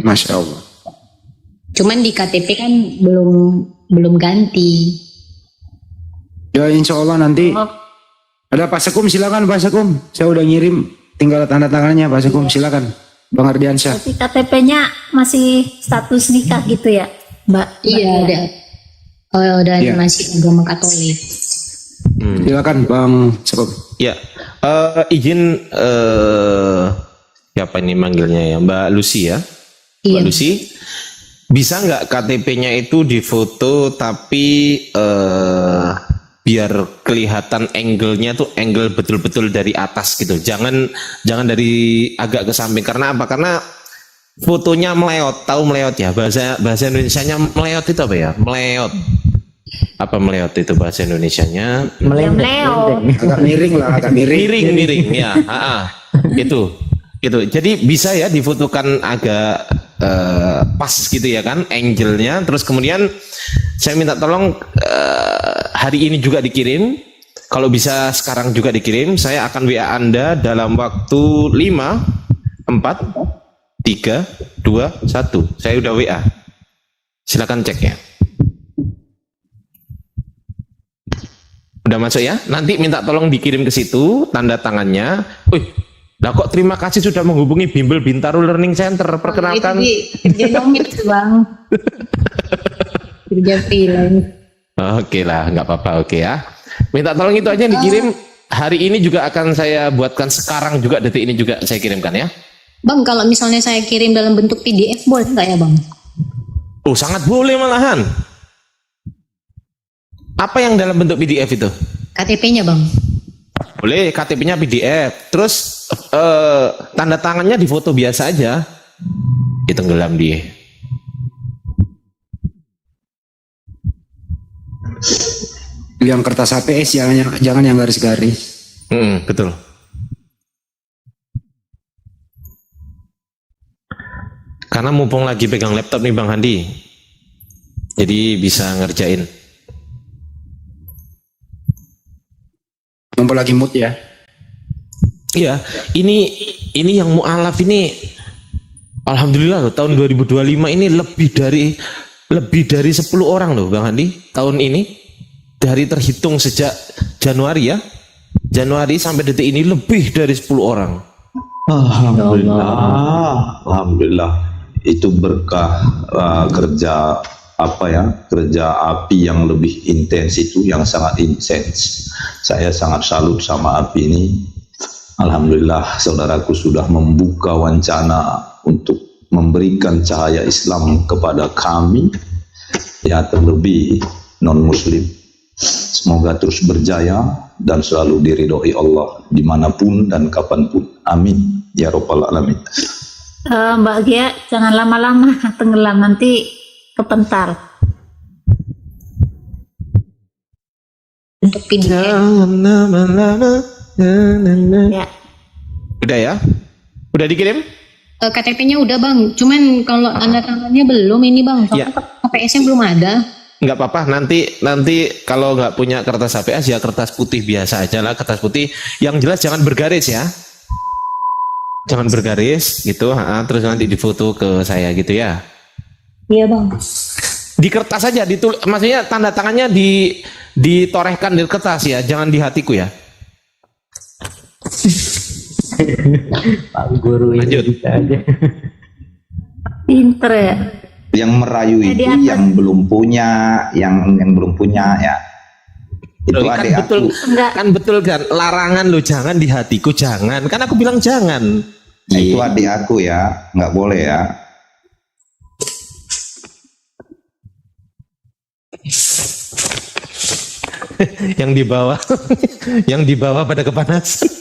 Masya Allah. Cuman di KTP kan belum ganti. Ya insya Allah nanti. Ada Pak Sekum, silakan Pak Sekum. Saya udah ngirim, tinggal tanda tangannya Pak Sekum, silakan. Bang Ardiansyah. Berarti KTP-nya masih status nikah gitu ya, Mbak? Iya, ada. Oh, udah Iya. masih agama Katolik. Silakan Bang Sekum. Ya, izin siapa ini manggilnya ya, Mbak Lucy ya? Iya. Mbak Lucy, bisa nggak KTP-nya itu difoto tapi biar kelihatan angle-nya tuh angle betul-betul dari atas gitu. Jangan dari agak ke samping. Karena apa? Karena fotonya meleot, tahu meleot ya? Bahasa Indonesianya meleot itu apa ya? Meleot. Apa meleot itu bahasa Indonesianya? Meleo. Agak miring lah, agak miring. Miring ya. Itu. Jadi bisa ya difotokan agak pas gitu ya kan angle-nya. Terus kemudian saya minta tolong hari ini juga dikirim. Kalau bisa sekarang juga dikirim. Saya akan WA Anda dalam waktu 5, 4, 3, 2, 1. Saya udah WA. Silakan cek ya. Udah masuk ya? Nanti minta tolong dikirim ke situ tanda tangannya. Wih, lah kok terima kasih sudah menghubungi Bimbel Bintaro Learning Center. Perkenalkan. Kerja nomit Bang. Kerja freelance. Oke lah, nggak apa-apa. Oke ya. Minta tolong itu aja dikirim. Hari ini juga akan saya buatkan, sekarang juga detik ini juga saya kirimkan ya. Bang, kalau misalnya saya kirim dalam bentuk PDF boleh nggak ya Bang? Oh, sangat boleh malahan. Apa yang dalam bentuk PDF itu? KTP-nya Bang. Boleh, KTP-nya PDF. Terus tanda tangannya di foto biasa aja. Ditenggelam dia. Yang kertas HPS jangan yang garis-garis. Betul. Karena mumpung lagi pegang laptop nih Bang Handi, jadi bisa ngerjain. Mumpung lagi mood ya. Iya, ini yang mu'alaf ini, alhamdulillah loh, tahun 2025 ini lebih dari 10 orang loh Bang Handi tahun ini, dari terhitung sejak Januari ya, Januari sampai detik ini lebih dari 10 orang. Alhamdulillah. Itu berkah kerja kerja api yang lebih intens itu, yang sangat intens. Saya sangat salut sama api ini. Alhamdulillah saudaraku sudah membuka wacana untuk memberikan cahaya Islam kepada kami, ya terlebih non muslim. Semoga terus berjaya dan selalu diridhoi Allah dimanapun dan kapanpun. Amin ya rabbal alamin. Mbak Gia, jangan lama-lama tenggelam, nanti kepental. Untuk PDF. Jangan lama-lama. Ya. Udah ya? Udah dikirim? KTP-nya udah Bang, cuman kalau tanda tangannya belum ini Bang, Ya. soalnya KPS-nya belum ada. Nggak apa-apa, nanti kalau nggak punya kertas HPS ya kertas putih biasa aja lah, kertas putih. Yang jelas jangan bergaris ya. Jangan bergaris gitu, terus nanti difoto ke saya gitu ya. Iya Bang. Di kertas aja, maksudnya tanda tangannya ditorehkan di kertas ya, jangan di hatiku ya. Pak Guru ini Lanjut. bisa aja. Pinter ya. Yang merayu Di itu atas. yang belum punya, yang belum punya ya. Itu Kan adik betul, aku. Enggak. kan betul kan, larangan lo jangan di hatiku, jangan. Kan aku bilang jangan. Itu adik aku ya, nggak boleh ya. Yang di bawah, yang di bawah pada kepanasan.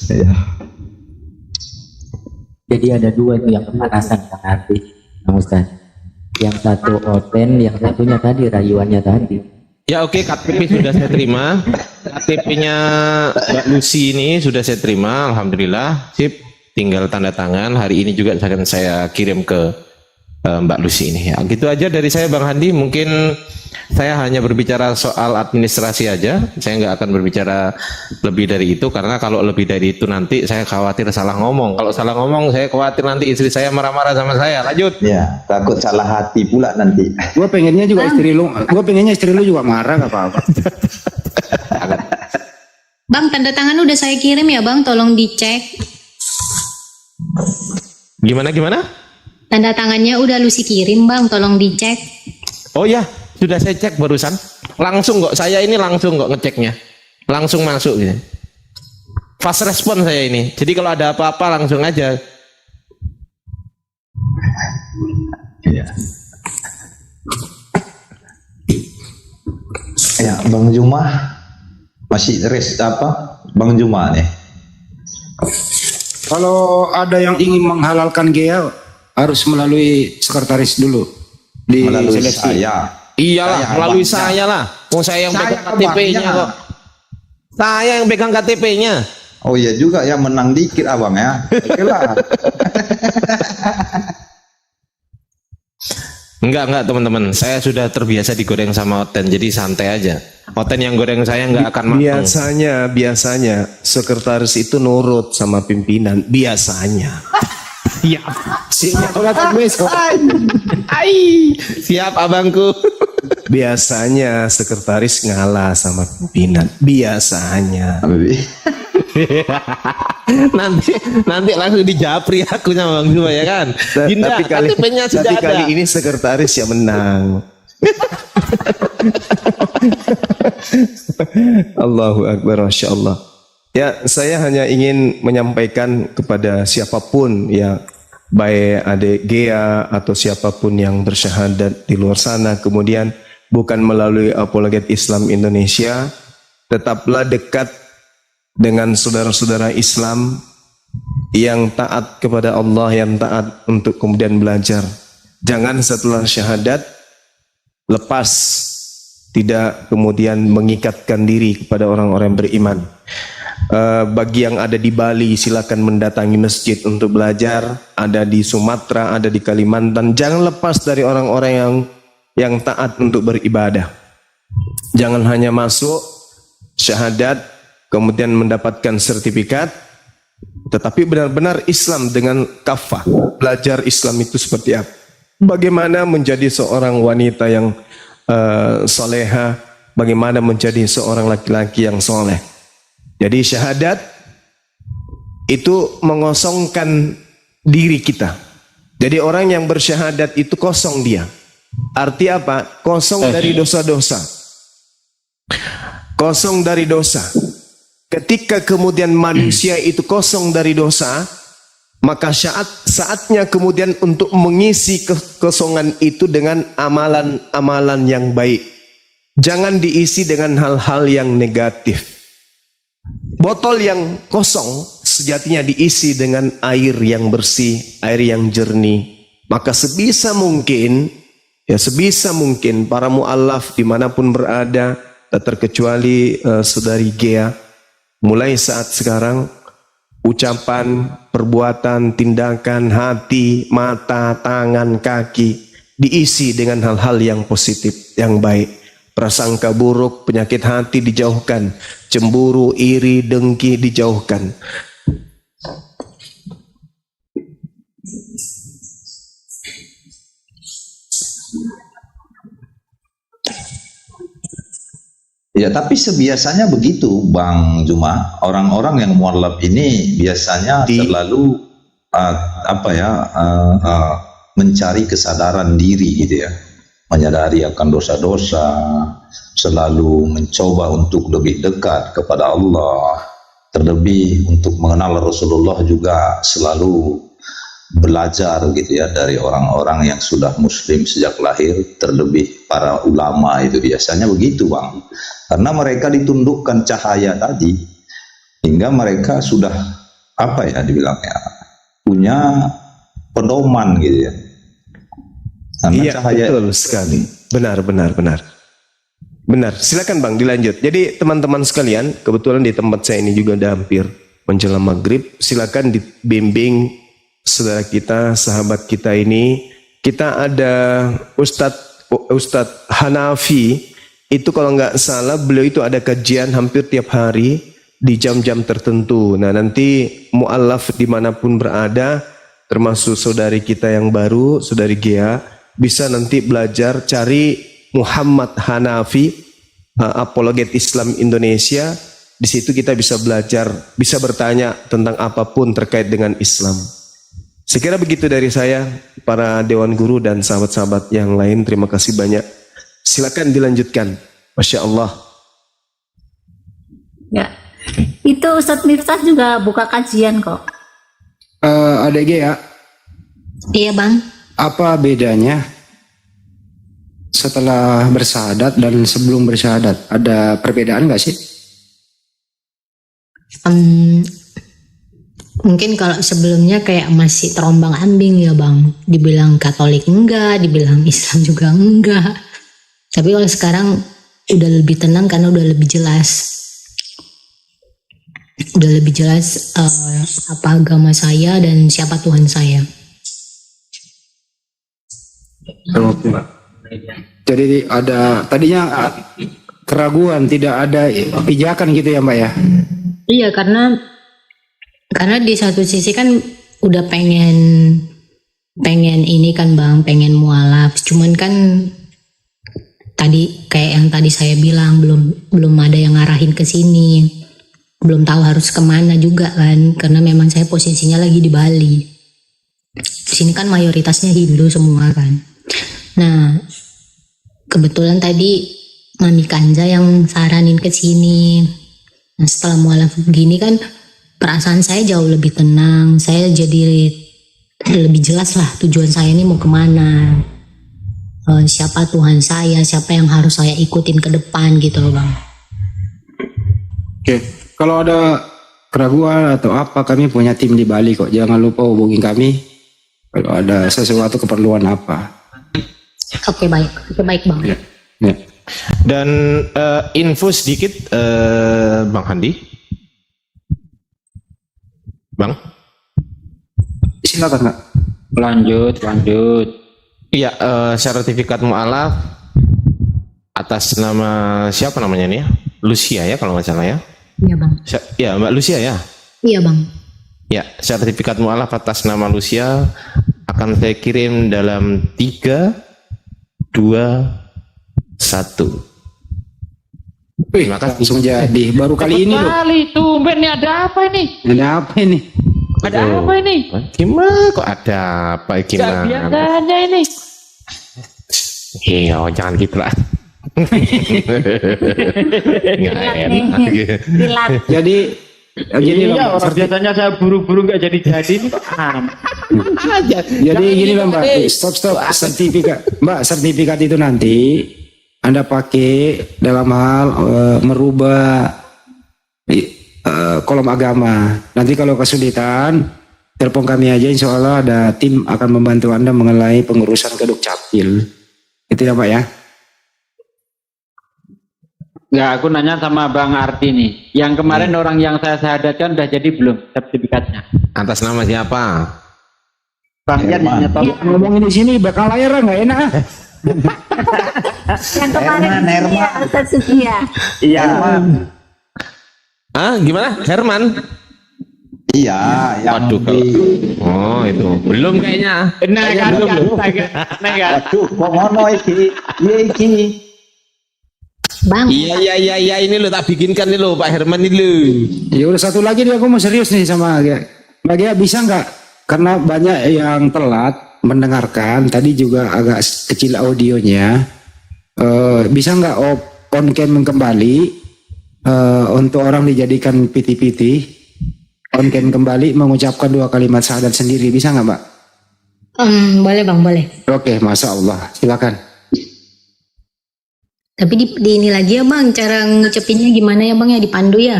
Ya. Jadi ada dua itu yang kepanasan Kang Ardi, Kang Ustaz. Yang satu oten, yang satunya tadi rayuannya tadi. Ya oke, KTP sudah saya terima. KTP-nya Mbak Lucy ini sudah saya terima, alhamdulillah. Sip, tinggal tanda tangan. Hari ini juga akan saya kirim ke Mbak Lucy ini. Ya, gitu aja dari saya Bang Handi. Mungkin saya hanya berbicara soal administrasi aja. Saya nggak akan berbicara lebih dari itu karena kalau lebih dari itu nanti saya khawatir salah ngomong. Kalau salah ngomong saya khawatir nanti istri saya marah-marah sama saya. Lanjut. Ya, takut salah hati pula nanti. Gue pengennya juga istri lu juga marah, gak apa-apa. Bang, tanda tangan udah saya kirim ya bang, tolong dicek. Gimana? Tanda tangannya udah Lucy kirim bang, tolong dicek. Oh ya, sudah saya cek barusan. Langsung kok, saya ini langsung kok ngeceknya. Langsung masuk gitu. Fast respon saya ini. Jadi kalau ada apa-apa langsung aja. Ya. Ya, Bang Juma masih Bang Juma nih. Kalau ada yang ingin menghalalkan GEA harus melalui sekretaris dulu di Melalui seleksi. saya. Iyalah, melalui saya lah. Oh, saya yang pegang KTP-nya kok. Saya yang pegang KTP-nya. Oh iya juga ya, menang dikit abang ya. Oke lah. Enggak teman-teman. Saya sudah terbiasa digoreng sama Oten, jadi santai aja. Oten yang goreng saya nggak akan matang. Biasanya sekretaris itu nurut sama pimpinan. Biasanya. Ya, siap abangku. Biasanya sekretaris ngalah sama pimpinan. Biasanya. nanti langsung dijapri aku sama Bang Juma ya kan. Dinda, KTP-nya sudah ada. Kali ini sekretaris yang menang. Allahu Akbar, Masya Allah. Ya, saya hanya ingin menyampaikan kepada siapapun ya, baik adik GEA atau siapapun yang bersyahadat di luar sana, kemudian bukan melalui Apologet Islam Indonesia, tetaplah dekat dengan saudara-saudara Islam yang taat kepada Allah, yang taat untuk kemudian belajar. Jangan setelah syahadat lepas, tidak kemudian mengikatkan diri kepada orang-orang beriman. Bagi yang ada di Bali, silakan mendatangi masjid untuk belajar. Ada di Sumatera, ada di Kalimantan. Jangan lepas dari orang-orang yang taat untuk beribadah. Jangan hanya masuk syahadat kemudian mendapatkan sertifikat, tetapi benar-benar Islam dengan kafah. Belajar Islam itu seperti apa? Bagaimana menjadi seorang wanita yang soleha? Bagaimana menjadi seorang laki-laki yang soleh? Jadi syahadat itu mengosongkan diri kita. Jadi orang yang bersyahadat itu kosong dia. Arti apa? Kosong dari dosa-dosa. Kosong dari dosa. Ketika kemudian manusia itu kosong dari dosa, maka saatnya kemudian untuk mengisi kekosongan itu dengan amalan-amalan yang baik. Jangan diisi dengan hal-hal yang negatif. Botol yang kosong sejatinya diisi dengan air yang bersih, air yang jernih. Maka sebisa mungkin para mu'alaf dimanapun berada, tak terkecuali saudari GEA, mulai saat sekarang ucapan, perbuatan, tindakan, hati, mata, tangan, kaki diisi dengan hal-hal yang positif, yang baik. Prasangka buruk, penyakit hati dijauhkan. Cemburu, iri, dengki dijauhkan. Ya, tapi sebiasanya begitu, Bang Juma. Orang-orang yang mualaf ini biasanya selalu mencari kesadaran diri gitu ya. Menyadari akan dosa-dosa, selalu mencoba untuk lebih dekat kepada Allah, terlebih untuk mengenal Rasulullah juga selalu belajar gitu ya dari orang-orang yang sudah muslim sejak lahir, terlebih para ulama itu biasanya begitu Bang, karena mereka ditundukkan cahaya tadi hingga mereka sudah dibilangnya punya pedoman gitu ya. Iya, betul sekali. Benar. Silakan Bang, dilanjut. Jadi teman-teman sekalian, kebetulan di tempat saya ini juga ada hampir menjelang maghrib. Silakan dibimbing saudara kita, sahabat kita ini kita ada Ustadz Hanafi, itu kalau nggak salah beliau itu ada kajian hampir tiap hari di jam-jam tertentu. Nah nanti mu'alaf dimanapun berada, termasuk saudari kita yang baru, saudari Gea, bisa nanti belajar cari Muhammad Hanafi, apologet Islam Indonesia. Di situ kita bisa belajar, bisa bertanya tentang apapun terkait dengan Islam. Sekira begitu dari saya, para Dewan Guru dan sahabat-sahabat yang lain. Terima kasih banyak. Silakan dilanjutkan. Masya Allah. Ya. Itu Ustadz Miftah juga buka kajian kok. Adek ya, Iya bang. apa bedanya setelah bersyahadat dan sebelum bersyahadat? Ada perbedaan nggak sih? Mungkin kalau sebelumnya kayak masih terombang ambing ya bang, dibilang Katolik enggak, dibilang Islam juga enggak. Tapi kalau sekarang udah lebih tenang karena udah lebih jelas, apa agama saya dan siapa Tuhan saya. Jadi ada tadinya keraguan, tidak ada pijakan gitu ya Mbak ya? Iya, karena di satu sisi kan udah pengen ini kan bang, pengen mualaf, cuman kan tadi kayak yang tadi saya bilang belum ada yang ngarahin ke sini, belum tahu harus kemana juga kan, karena memang saya posisinya lagi di Bali. Di sini kan mayoritasnya Hindu semua kan. Nah kebetulan tadi Mami Kanja yang saranin ke sini. Nah setelah mualaf begini kan perasaan saya jauh lebih tenang, saya jadi lebih jelas lah tujuan saya ini mau kemana, siapa Tuhan saya, siapa yang harus saya ikutin ke depan gitu loh bang. Oke, kalau ada keraguan atau apa, kami punya tim di Bali kok, jangan lupa hubungi kami kalau ada sesuatu keperluan apa. Oke baik bang. Ya. Ya. Dan info sedikit Bang Handi. Bang. Silakan Kak. Lanjut. Iya, sertifikat mu'alaf atas nama siapa namanya nih ya? Lucia ya kalau nggak salah ya. Iya bang. Ya Mbak Lucia ya. Iya bang. Ya, sertifikat mu'alaf atas nama Lucia akan saya kirim dalam 3, 2, 1. Terima kasih. Langsung jadi. Baru kali ini loh. Kali tumben nih, ada apa ini? Ada apa ini? Ada apa ini? Gimana kok ada apa Gak gimana? biasanya ini. Iya, jangan gitu lah. Nggak enak. Pilat. Jadi gini Iya, loh, orang biasanya saya buru-buru nggak jadi ini kok jadi gini loh Mbak, stop sertifikat. Mbak, sertifikat itu nanti Anda pakai dalam hal merubah kolom agama. Nanti kalau kesulitan, telepon kami aja, insya Allah ada tim akan membantu Anda mengenai pengurusan keduk capil. Itu ya Pak ya. Nggak, aku nanya sama Bang Arti nih. Yang kemarin orang yang saya syahadatkan udah jadi belum sertifikatnya? Atas nama siapa? Bang Yan yang nyetor. Ngomongin di sini bakal layar nggak enak ah. Yang kemarin ya, Ustadz Sukia. Iya. Ah, gimana? Herman? Iya, yang Waduh, oh itu belum kayaknya. Nah kan, nah kan. Waduh, kok ngono iki? Iya iki. Bang. Iya ini lo tak bikinkan nih lo Pak Herman ini lo. Ya udah satu lagi nih, aku mau serius nih sama Gia. Mbak Gia bisa nggak? Karena banyak yang telat mendengarkan, tadi juga agak kecil audionya. Bisa nggak on cam kembali untuk orang dijadikan piti-piti, on cam kembali mengucapkan 2 kalimat syahadat sendiri, bisa nggak Mbak? Boleh bang, boleh. Oke, Masya Allah, silakan. Tapi di ini lagi ya bang, cara ngucapinnya gimana ya bang ya, dipandu ya?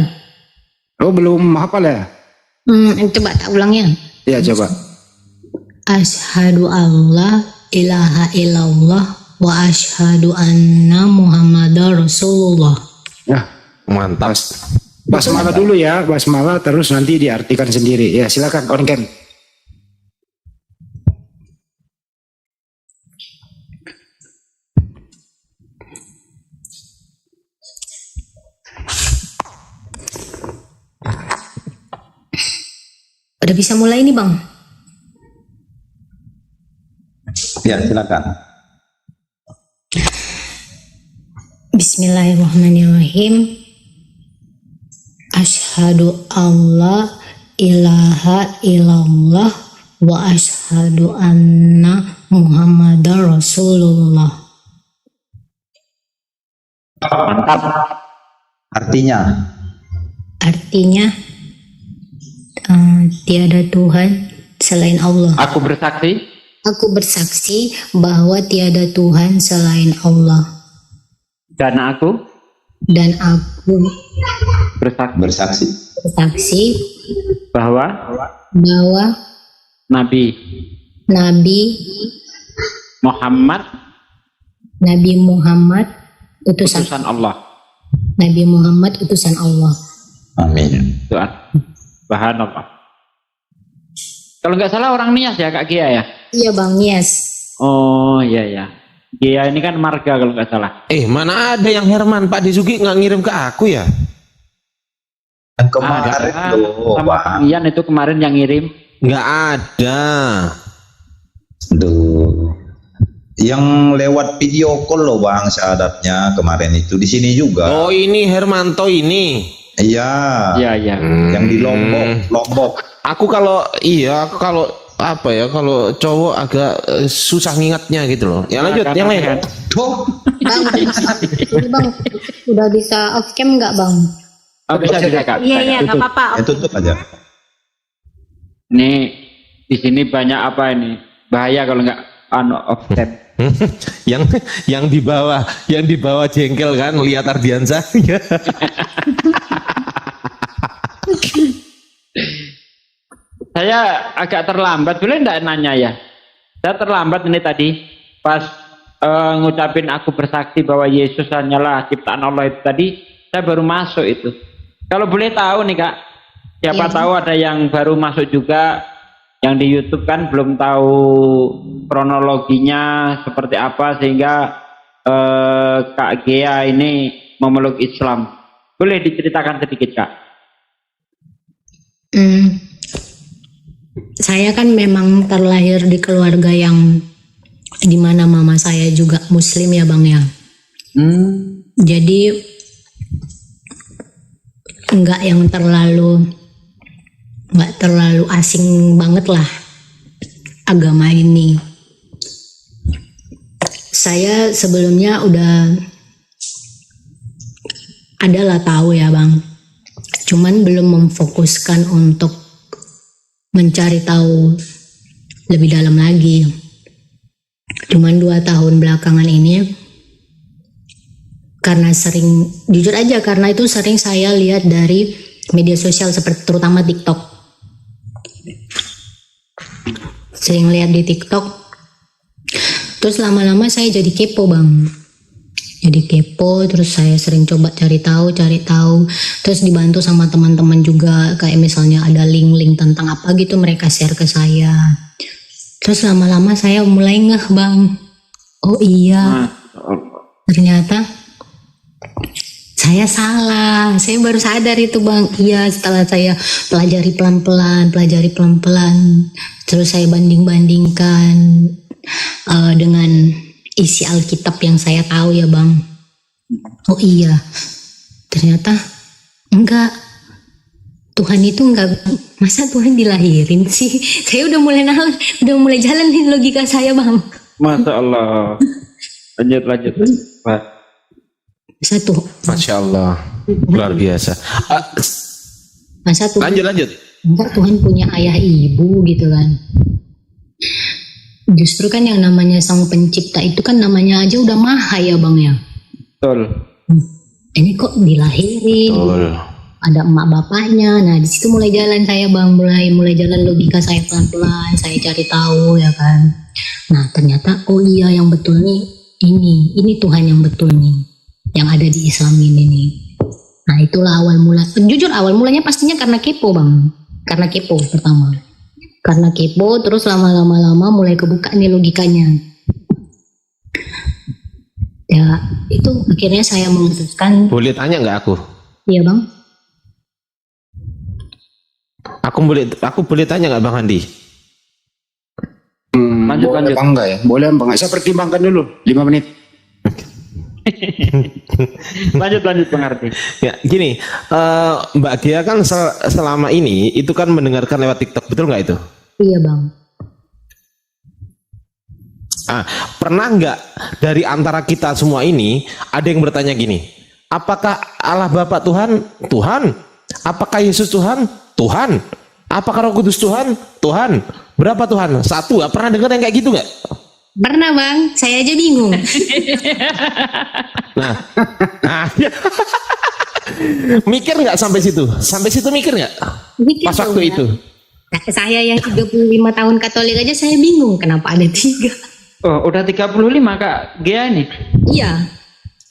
Oh belum hafal ya? Coba tak ulang ya. Ya coba. Asyhadu alla ilaha illallah wa asyhadu anna Muhammadar Rasulullah. Ya, Mantap. basmalah dulu ya, basmalah terus nanti diartikan sendiri. Ya silakan on cam. Udah bisa mulai nih Bang? Ya, silakan. Bismillahirrahmanirrahim. Asyhadu alla ilaha illallah wa asyhadu anna Muhammadar Rasulullah. Mantap. Artinya, Tiada Tuhan selain Allah. Aku bersaksi Aku bersaksi bahwa tiada Tuhan selain Allah, dan aku bersaksi bersaksi bahwa Nabi Muhammad utusan utusan Allah. Nabi Muhammad utusan Allah. amin. Doa. Subhanallah. Kalau nggak salah orang Nias ya Kak Gia ya? Iya Bang, yes. Oh iya ya. Gia ini kan marga kalau nggak salah. Mana ada yang Herman? Pak Disugi nggak ngirim ke aku ya? Yang kemarin loh, sama Bang. Ian itu kemarin yang ngirim. Nggak ada. Duh. Yang lewat video call loh Bang, syahadatnya kemarin itu di sini juga. Oh ini Hermanto ini. Iya. Iya iya. Yang di Lombok. Aku kalau apa ya, kalau cowok agak susah ngingatnya gitu loh. Yang lanjut, yang lain. Tuh. Bang, ini Bang, udah bisa off cam nggak Bang? Oh, bisa Kak. Iya, nggak apa-apa. Tutup aja. Nih di sini banyak apa ini? Bahaya kalau nggak off cam. yang di bawah jengkel kan lihat Ardiansa. Saya agak terlambat, boleh enggak nanya ya? Saya terlambat ini tadi pas ngucapin aku bersaksi bahwa Yesus hanyalah ciptaan Allah itu tadi, saya baru masuk itu. Kalau boleh tahu nih Kak, siapa Iya. tahu ada yang baru masuk juga yang di YouTube kan belum tahu kronologinya seperti apa sehingga Kak Gea ini memeluk Islam. Boleh diceritakan sedikit Kak? Saya kan memang terlahir di keluarga yang dimana mama saya juga Muslim ya Bang ya. Jadi nggak terlalu asing banget lah agama ini. Saya sebelumnya udah adalah tahu ya Bang, cuman belum memfokuskan untuk mencari tahu lebih dalam lagi. Cuman 2 tahun belakangan ini, karena jujur aja karena itu sering saya lihat dari media sosial seperti terutama TikTok. Sering lihat di TikTok, terus lama-lama saya jadi kepo Bang. Jadi kepo, terus saya sering coba cari tahu, terus dibantu sama teman-teman juga, kayak misalnya ada link-link tentang apa gitu mereka share ke saya. Terus lama-lama saya mulai ngeh Bang, oh iya, ternyata saya salah. Saya baru sadar itu Bang. Iya, setelah saya pelajari pelan-pelan, terus saya banding-bandingkan dengan isi Alkitab yang saya tahu ya Bang. Oh iya, ternyata enggak. Tuhan itu enggak, masa Tuhan dilahirin sih? Saya udah mulai jalan nih logika saya Bang. Masya Allah. Lanjut. Masa tuh, Masya Allah, luar biasa. masa Tuhan Lanjut. enggak, Tuhan punya ayah ibu gitu kan. Justru kan yang namanya sang pencipta itu kan namanya aja udah maha ya Bang ya. Betul. Ini kok dilahirin, Betul. ada emak bapaknya. Nah di situ mulai jalan saya Bang, mulai jalan logika saya pelan-pelan, saya cari tahu ya kan. Nah ternyata oh iya yang betul nih ini Tuhan yang betul nih, yang ada di Islam ini nih. Nah itulah awal mula. Jujur awal mulanya pastinya karena kepo Bang, karena kepo pertama. Karena kepo, terus lama-lama mulai kebuka nih logikanya. Ya itu akhirnya saya memutuskan. Boleh tanya nggak aku? Iya Bang. Aku aku boleh tanya nggak Bang Handi? Lanjut, Boleh lanjut. apa enggak ya? Boleh apa enggak? Saya pertimbangkan dulu 5 menit. Lanjut Bang Arti. Ya, gini, Mbak Gia kan selama ini itu kan mendengarkan lewat TikTok, betul nggak itu? Iya bang. Pernah nggak dari antara kita semua ini ada yang bertanya gini, apakah Allah Bapa Tuhan? Tuhan. Apakah Yesus Tuhan? Tuhan. Apakah Roh Kudus Tuhan? Tuhan. Berapa Tuhan? Satu. Pernah dengar yang kayak gitu nggak? Pernah bang, saya aja bingung. Nah, mikir nggak sampai situ? Sampai situ mikir nggak? Mikir Pas dong, waktu Bang. itu. Nah, saya yang 35 tahun Katolik aja saya bingung kenapa ada 3. Oh, udah 35 Kak Gia ini. Iya.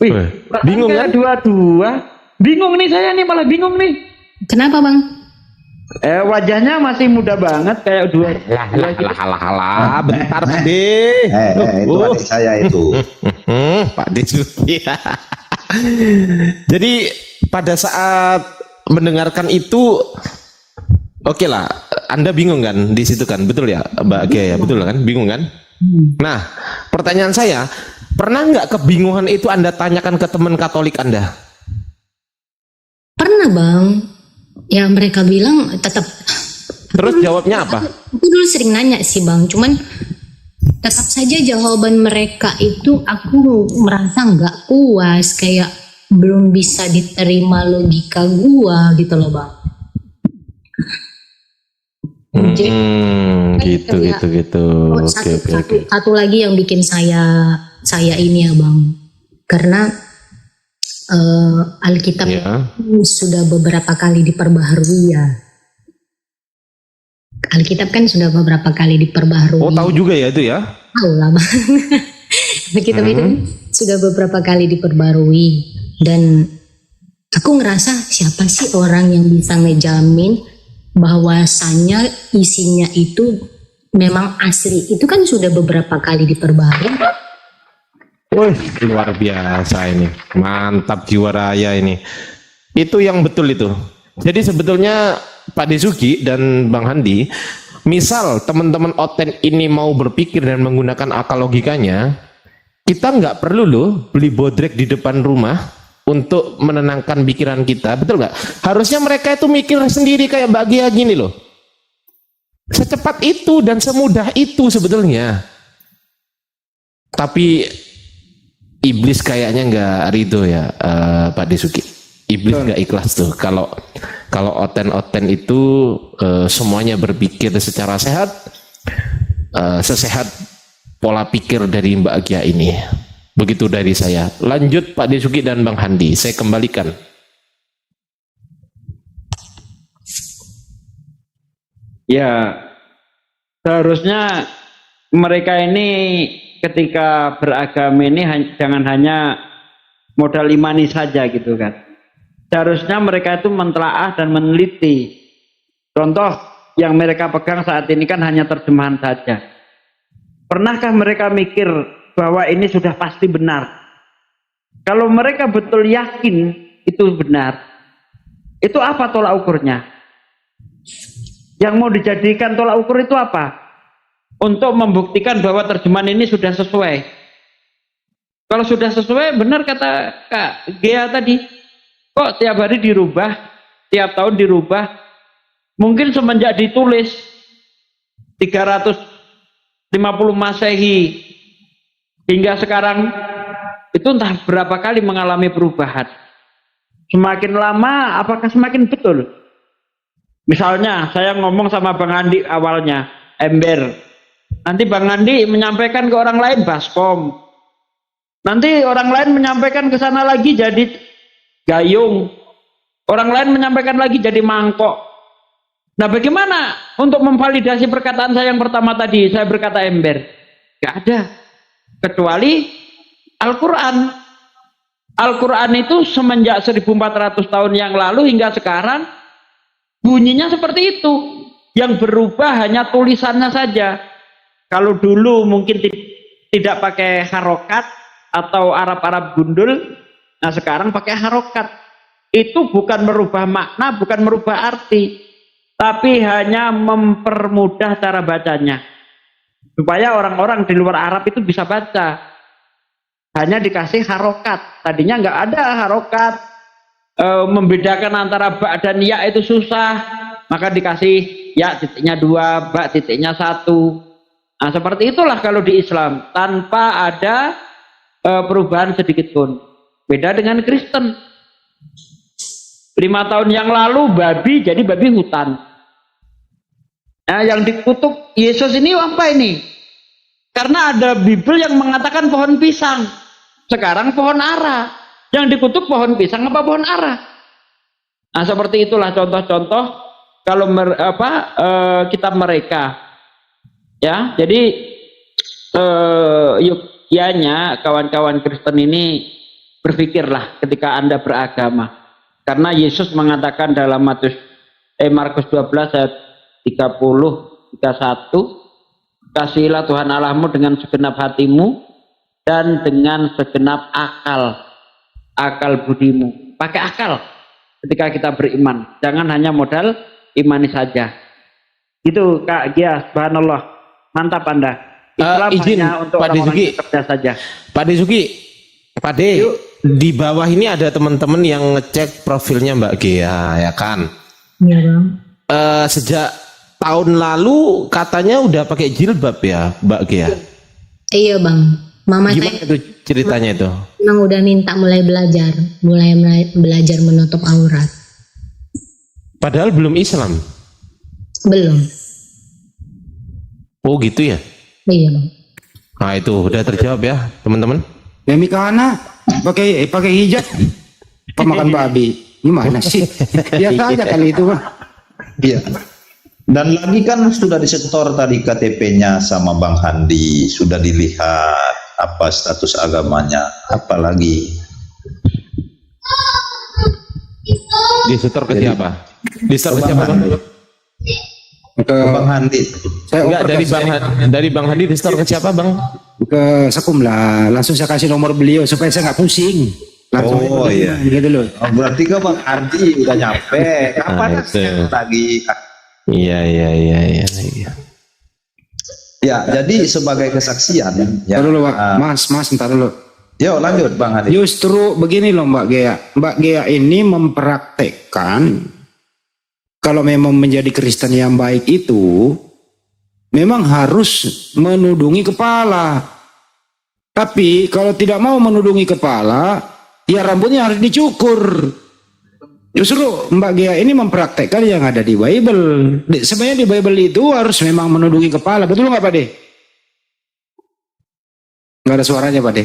Wih, Wih, bingung kan? Dua-dua. Bingung nih saya nih, malah bingung nih. Kenapa bang? Wajahnya masih muda banget kayak dua. Halah, bentar Pak De. Itu adik saya itu. Pak De Suki. Jadi pada saat mendengarkan itu, oke lah, Anda bingung kan di situ kan, betul ya Mbak Gia ya, betul kan, bingung kan? Nah, pertanyaan saya, pernah nggak kebingungan itu Anda tanyakan ke teman Katolik Anda? Pernah bang. Ya mereka bilang tetap. Terus jawabnya apa? Aku dulu sering nanya sih bang, cuman tetap saja jawaban mereka itu aku merasa nggak puas, kayak belum bisa diterima logika gua gitu loh bang. Gitu. Oh, satu lagi yang bikin saya ini ya bang, karena Alkitab Ya. sudah beberapa kali diperbaharui ya. Alkitab kan sudah beberapa kali diperbaharui. Oh, tahu juga ya itu ya? Tahu lah bang. Alkitab itu sudah beberapa kali diperbarui, dan aku ngerasa siapa sih orang yang bisa ngejamin bahwasannya isinya itu memang asli. Itu kan sudah beberapa kali diperbarui. Wih, luar biasa ini. Mantap, jiwa raya ini. Itu yang betul itu. Jadi sebetulnya Pak Desuki dan Bang Handi, misal teman-teman Oten ini mau berpikir dan menggunakan akal logikanya, kita nggak perlu loh beli bodrek di depan rumah untuk menenangkan pikiran kita, betul nggak? Harusnya mereka itu mikir sendiri kayak Mbak Gia gini loh. Secepat itu dan semudah itu sebetulnya. Tapi iblis kayaknya nggak ridho ya, Pak Desuki. Iblis nggak ikhlas tuh kalau Oten itu semuanya berpikir secara sehat, sesehat pola pikir dari Mbak Gia ini. Begitu dari saya. Lanjut Pak Desuki dan Bang Handi, saya kembalikan. Ya, seharusnya mereka ini ketika beragama ini jangan hanya modal imani saja gitu kan. Seharusnya mereka itu mentelaah dan meneliti. Contoh yang mereka pegang saat ini kan hanya terjemahan saja. Pernahkah mereka mikir bahwa ini sudah pasti benar? Kalau mereka betul yakin itu benar, itu apa tolak ukurnya? Yang mau dijadikan tolak ukur itu apa? Untuk membuktikan bahwa terjemahan ini sudah sesuai. Kalau sudah sesuai, benar kata Kak Gia tadi, kok tiap hari dirubah, tiap tahun dirubah. Mungkin semenjak ditulis 350 Masehi hingga sekarang itu entah berapa kali mengalami perubahan. Semakin lama apakah semakin betul? Misalnya saya ngomong sama Bang Andi awalnya ember. Nanti Bang Andi menyampaikan ke orang lain baskom. Nanti orang lain menyampaikan ke sana lagi jadi gayung. Orang lain menyampaikan lagi jadi mangkok. Nah, bagaimana untuk memvalidasi perkataan saya yang pertama tadi? Saya berkata ember. Gak ada. Kecuali Al-Quran. Al-Quran itu semenjak 1400 tahun yang lalu hingga sekarang bunyinya seperti itu. Yang berubah hanya tulisannya saja. Kalau dulu mungkin tidak pakai harokat atau Arab-Arab gundul, nah sekarang pakai harokat. Itu bukan merubah makna, bukan merubah arti. tapi hanya mempermudah cara bacanya supaya orang-orang di luar Arab itu bisa baca. Hanya dikasih harokat, tadinya nggak ada harokat, membedakan antara ba dan ya itu susah, maka dikasih ya titiknya 2, ba titiknya 1. Nah, seperti itulah kalau di Islam, tanpa ada perubahan sedikit pun. Beda dengan Kristen. 5 tahun yang lalu babi jadi babi hutan. Nah, yang dikutuk Yesus ini apa ini? Karena ada Bible yang mengatakan pohon pisang. Sekarang pohon ara. Yang dikutuk pohon pisang apa pohon ara? Nah, seperti itulah contoh-contoh kalau kitab mereka. Ya, jadi yukyanya kawan-kawan Kristen ini berpikirlah ketika Anda beragama. Karena Yesus mengatakan dalam Markus 12 ayat 30, 31, kasihilah Tuhan Allahmu dengan segenap hatimu dan dengan segenap akal budimu. Pakai akal ketika kita beriman, jangan hanya modal imani saja. Itu Kak Gia, subhanallah, mantap Anda. Islam Izin hanya untuk Pak orang-orang Desuki, yang cerdas saja. Pak Desuki, Pak De, di bawah ini ada teman-teman yang ngecek profilnya Mbak Gea, ya kan? Iya bang. Sejak tahun lalu katanya udah pakai jilbab ya Mbak Gea. Iya bang. Mama Gimana saya itu ceritanya itu? memang udah minta mulai belajar menutup aurat. Padahal belum Islam. Belum. Oh gitu ya? Iya bang. Nah itu udah terjawab ya teman-teman. Ya Mikana pakai hijab pemakan babi. Gimana sih? Ya saja kali itu mah. Iya. Dan lagi kan sudah disetor tadi KTP-nya sama Bang Handi, sudah dilihat apa status agamanya, apalagi Disetor ke siapa? Disetor ke siapa Bang? Ke Bang Handi. saya Enggak, oper ke- dari Bang Hadi disetor ke siapa Bang? ke Sekum lah. Langsung saya kasih nomor beliau supaya saya nggak pusing. Langsung Oh, iya. gitu loh. Oh, berarti kan Bang Handi udah nyampe. Kapan itu. lagi? Iya. Ya, jadi sebagai kesaksian ya. Ntar dulu Pak. ah, Mas, ntar dulu. Yuk lanjut Bang Handi. Justru begini loh Mbak Gea. Mbak Gea ini mempraktekkan kalau memang menjadi Kristen yang baik itu memang harus menudungi kepala. Tapi kalau tidak mau menudungi kepala, ya rambutnya harus dicukur. Justru Mbak Gea ini mempraktekkan yang ada di Bible. Sebenarnya di Bible itu harus memang menudungi kepala. Betul nggak Pak De? Nggak ada suaranya Pak De.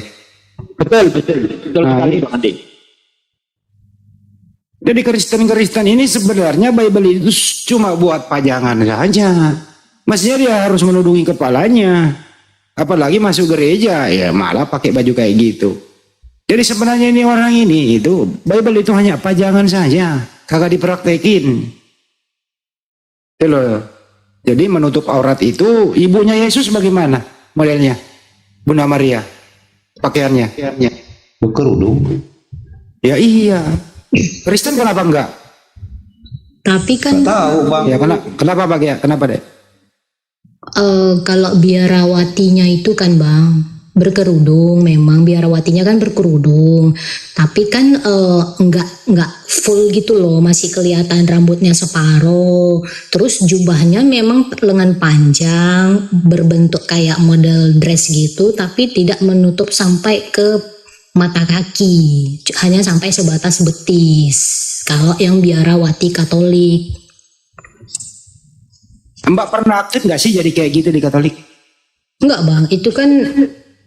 Betul Nah, sekali ini- Bang Andi. Jadi Kristen-Kristen ini sebenarnya Bible itu cuma buat pajangan saja. Maksudnya dia harus menudungi kepalanya. Apalagi masuk gereja, ya malah pakai baju kayak gitu. Jadi sebenarnya ini orang ini itu Bible itu hanya pajangan saja, kagak dipraktekin. Itu loh. Jadi menutup aurat itu ibunya Yesus bagaimana modelnya? Bunda Maria pakaiannya. Berkerudung. Ya iya. Kristen kenapa enggak? Tapi kan Tahu Bang. Ya kenapa Pak ya? Kenapa deh? kalau biarawatinya itu kan bang berkerudung, memang biarawatinya kan berkerudung, tapi kan nggak full gitu loh, masih kelihatan rambutnya separuh, terus jubahnya memang lengan panjang berbentuk kayak model dress gitu, tapi tidak menutup sampai ke mata kaki, hanya sampai sebatas betis. Kalau yang biarawati Katolik. Mbak pernah aktif nggak sih jadi kayak gitu di Katolik? Enggak bang, itu kan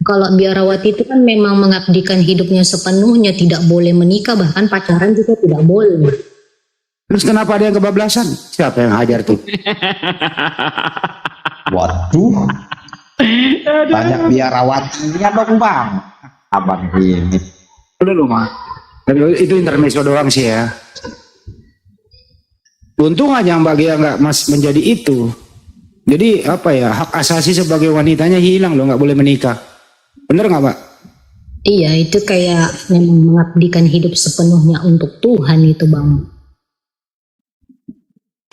kalau biarawati itu kan memang mengabdikan hidupnya sepenuhnya, tidak boleh menikah, bahkan pacaran juga tidak boleh. Terus kenapa ada yang kebablasan? Siapa yang hajar tuh? Waduh. Banyak biarawatinya dong Bang. Abang ini. Dulu mah. Tapi itu intermezzo doang sih ya. Untung aja Mbak Gia nggak menjadi itu. Jadi apa ya, hak asasi sebagai wanitanya hilang loh, nggak boleh menikah. Bener nggak Mbak? Iya, itu kayak memang mengabdikan hidup sepenuhnya untuk Tuhan itu bang.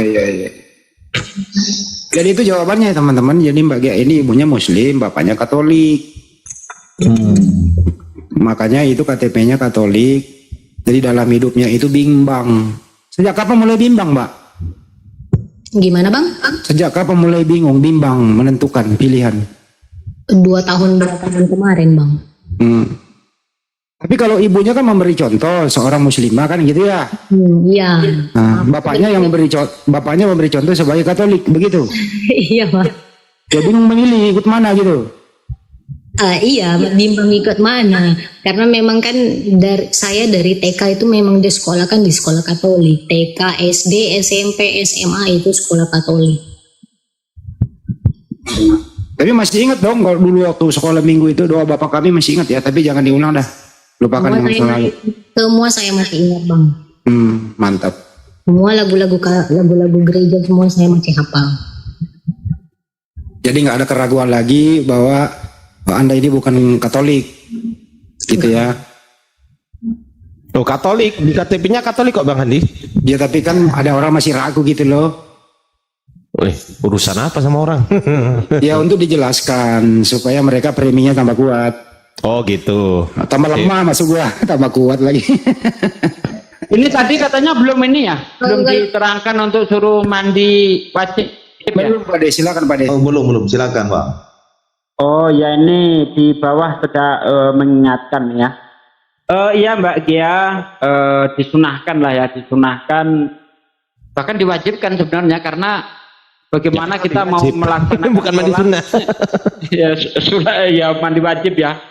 Iya. Jadi itu jawabannya teman-teman. Jadi Mbak Gia ini ibunya Muslim, bapaknya Katolik. Makanya itu KTP-nya Katolik. Jadi dalam hidupnya itu bimbang. Sejak kapan mulai bimbang, Mbak? Gimana bang? Sejak kapan mulai bingung, bimbang menentukan pilihan? 2 tahun belakangan kemarin bang. Tapi kalau ibunya kan memberi contoh seorang muslimah kan gitu ya. Iya. Nah, bapaknya memberi contoh sebagai Katolik begitu. Iya bang. Dia bingung memilih ikut mana gitu. Iya, bimbang ikut mana? Karena memang kan saya dari TK itu memang di sekolah kan di sekolah Katolik. TK, SD, SMP, SMA itu sekolah Katolik. Tapi masih ingat dong kalau dulu waktu sekolah minggu itu doa bapak kami masih ingat ya. Tapi jangan diulang dah. Lupakan yang masa lalu. Semua saya masih ingat bang. Mantap. Semua lagu-lagu gereja semua saya masih hafal. Jadi nggak ada keraguan lagi bahwa Anda ini bukan Katolik, gitu ya. Oh Katolik, di KTP-nya Katolik kok Bang Andi? Ya tapi kan ada orang masih ragu gitu loh. Wih, urusan apa sama orang? Ya untuk dijelaskan supaya mereka preminya tambah kuat. Oh gitu. Tambah lemah masuk gua, tambah kuat lagi. Ini tadi katanya belum ini ya, belum diterangkan untuk suruh mandi wajib. Belum Pak De, silakan Pak De. Oh belum, silakan Pak. Oh ya ini di bawah sudah mengingatkan ya. Iya Mbak Gia, disunahkan lah ya, disunahkan bahkan diwajibkan sebenarnya karena bagaimana kita mau melaksanakan bukan mandi sunnah. Ya mandi wajib ya.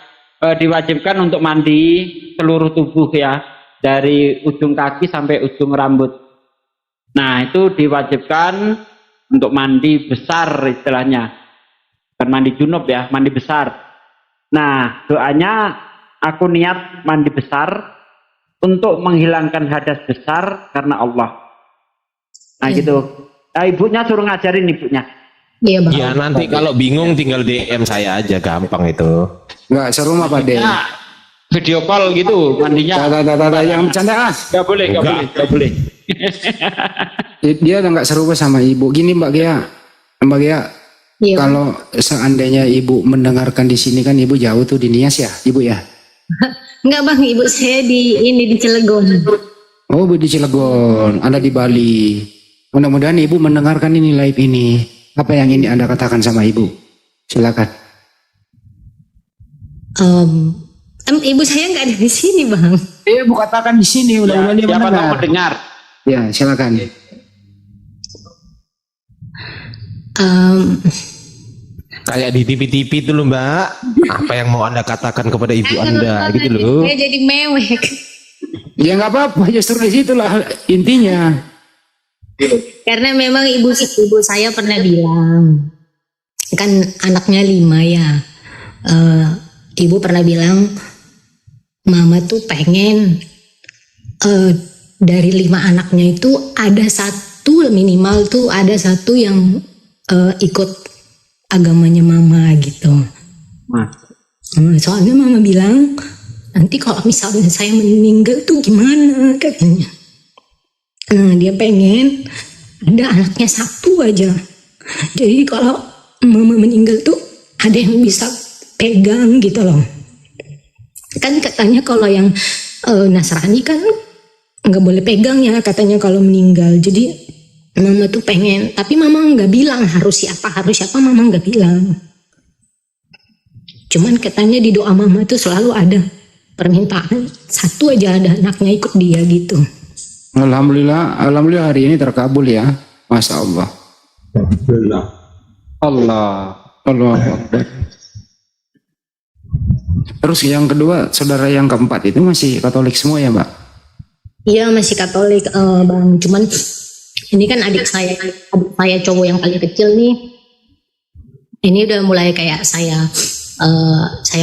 Diwajibkan untuk mandi seluruh tubuh ya, dari ujung kaki sampai ujung rambut. Nah itu diwajibkan untuk mandi besar istilahnya, bukan mandi junub ya, mandi besar. Nah doanya aku niat mandi besar untuk menghilangkan hadas besar karena Allah. Nah gitu. Nah, ibunya suruh ngajarin ibunya. Iya bang. Ya nanti kalau bingung tinggal DM saya aja, gampang itu. Enggak seru mah Pak De. Nah, video call gitu mandinya. Yang bercanda ah. Gak boleh. Dia udah nggak seru sama ibu. Gini Mbak Gia, Iya, kalau seandainya ibu mendengarkan di sini kan ibu jauh tuh di Nias ya, ibu ya. enggak bang, ibu saya di Cilegon. Oh, ibu di Cilegon, Anda di Bali. Mudah-mudahan ibu mendengarkan ini live ini. Apa yang ini Anda katakan sama ibu? Silakan. Ibu saya nggak ada di sini bang. Ibu katakan di sini, mudah-mudahan dia Siapa tahu mendengar. mendengar. Ya, silakan. Kayak di TV-TV itu loh Mbak. Apa yang mau Anda katakan kepada ibu Anda gitu loh. Saya jadi mewek. Ya nggak apa-apa, justru di situlah intinya. Karena memang ibu saya pernah bilang, kan anaknya 5 ya. Ibu pernah bilang, mama tuh pengen dari 5 anaknya itu ada satu minimal tuh ada satu yang ikut agamanya mama gitu. Soalnya mama bilang nanti kalau misalnya saya meninggal tuh gimana katanya. Nah, dia pengen ada anaknya satu aja. Jadi kalau mama meninggal tuh ada yang bisa pegang gitu loh. Kan katanya kalau yang Nasrani kan nggak boleh pegang ya katanya kalau meninggal. Jadi mama tuh pengen, tapi mama nggak bilang harus siapa mama nggak bilang. Cuman katanya di doa mama tuh selalu ada permintaan satu aja ada anaknya ikut dia gitu. Alhamdulillah hari ini terkabul ya, Masya Allah. Allah Akbar. Terus yang kedua, saudara yang keempat itu masih Katolik semua ya, Mbak? Iya masih Katolik, bang. Cuman ini kan adik saya cowok yang paling kecil nih. Ini udah mulai kayak saya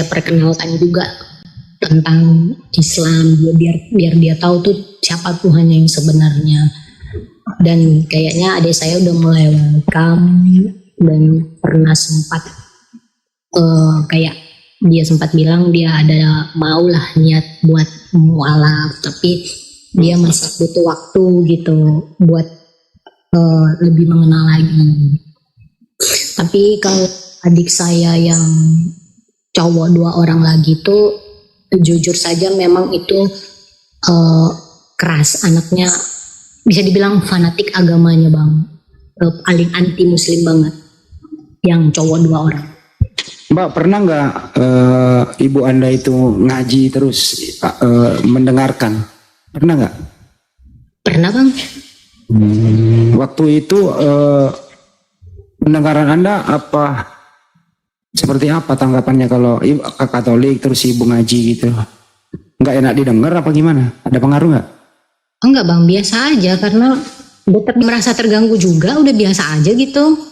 perkenalkan juga tentang Islam, biar dia tahu tuh siapa Tuhannya yang sebenarnya. Dan kayaknya adik saya udah mulai welcome dan pernah sempat kayak dia sempat bilang dia ada maulah niat buat mualaf, tapi dia masih butuh waktu gitu buat lebih mengenal lagi. Tapi kalau adik saya yang cowok 2 orang lagi tuh jujur saja memang itu keras, anaknya bisa dibilang fanatik agamanya Bang, paling anti muslim banget yang cowok 2 orang. Mbak, pernah nggak ibu Anda itu ngaji terus mendengarkan? Pernah nggak? Pernah Bang. Waktu itu pendengaran Anda apa? Seperti apa tanggapannya kalau Katolik terus ibu ngaji gitu? Nggak enak didengar apa gimana? Ada pengaruh nggak? Enggak Bang, biasa aja karena udah merasa terganggu juga, udah biasa aja gitu.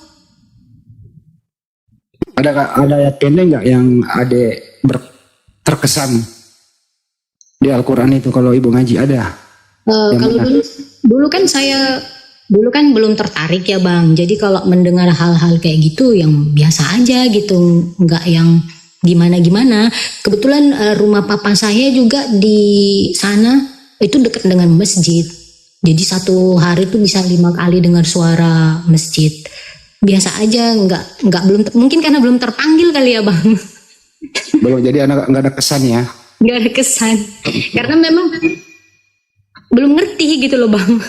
Ada pendek nggak yang terkesan di Al-Quran itu kalau ibu ngaji ada? Kalau dulu kan belum tertarik ya Bang. Jadi kalau mendengar hal-hal kayak gitu yang biasa aja gitu, nggak yang gimana-gimana. Kebetulan rumah papa saya juga di sana itu dekat dengan masjid. Jadi satu hari tuh bisa 5 kali dengar suara masjid. Biasa aja, nggak mungkin karena belum terpanggil kali ya Bang. Belum, jadi anak nggak ada kesan ya? Nggak ada kesan, karena memang belum ngerti gitu loh Bang.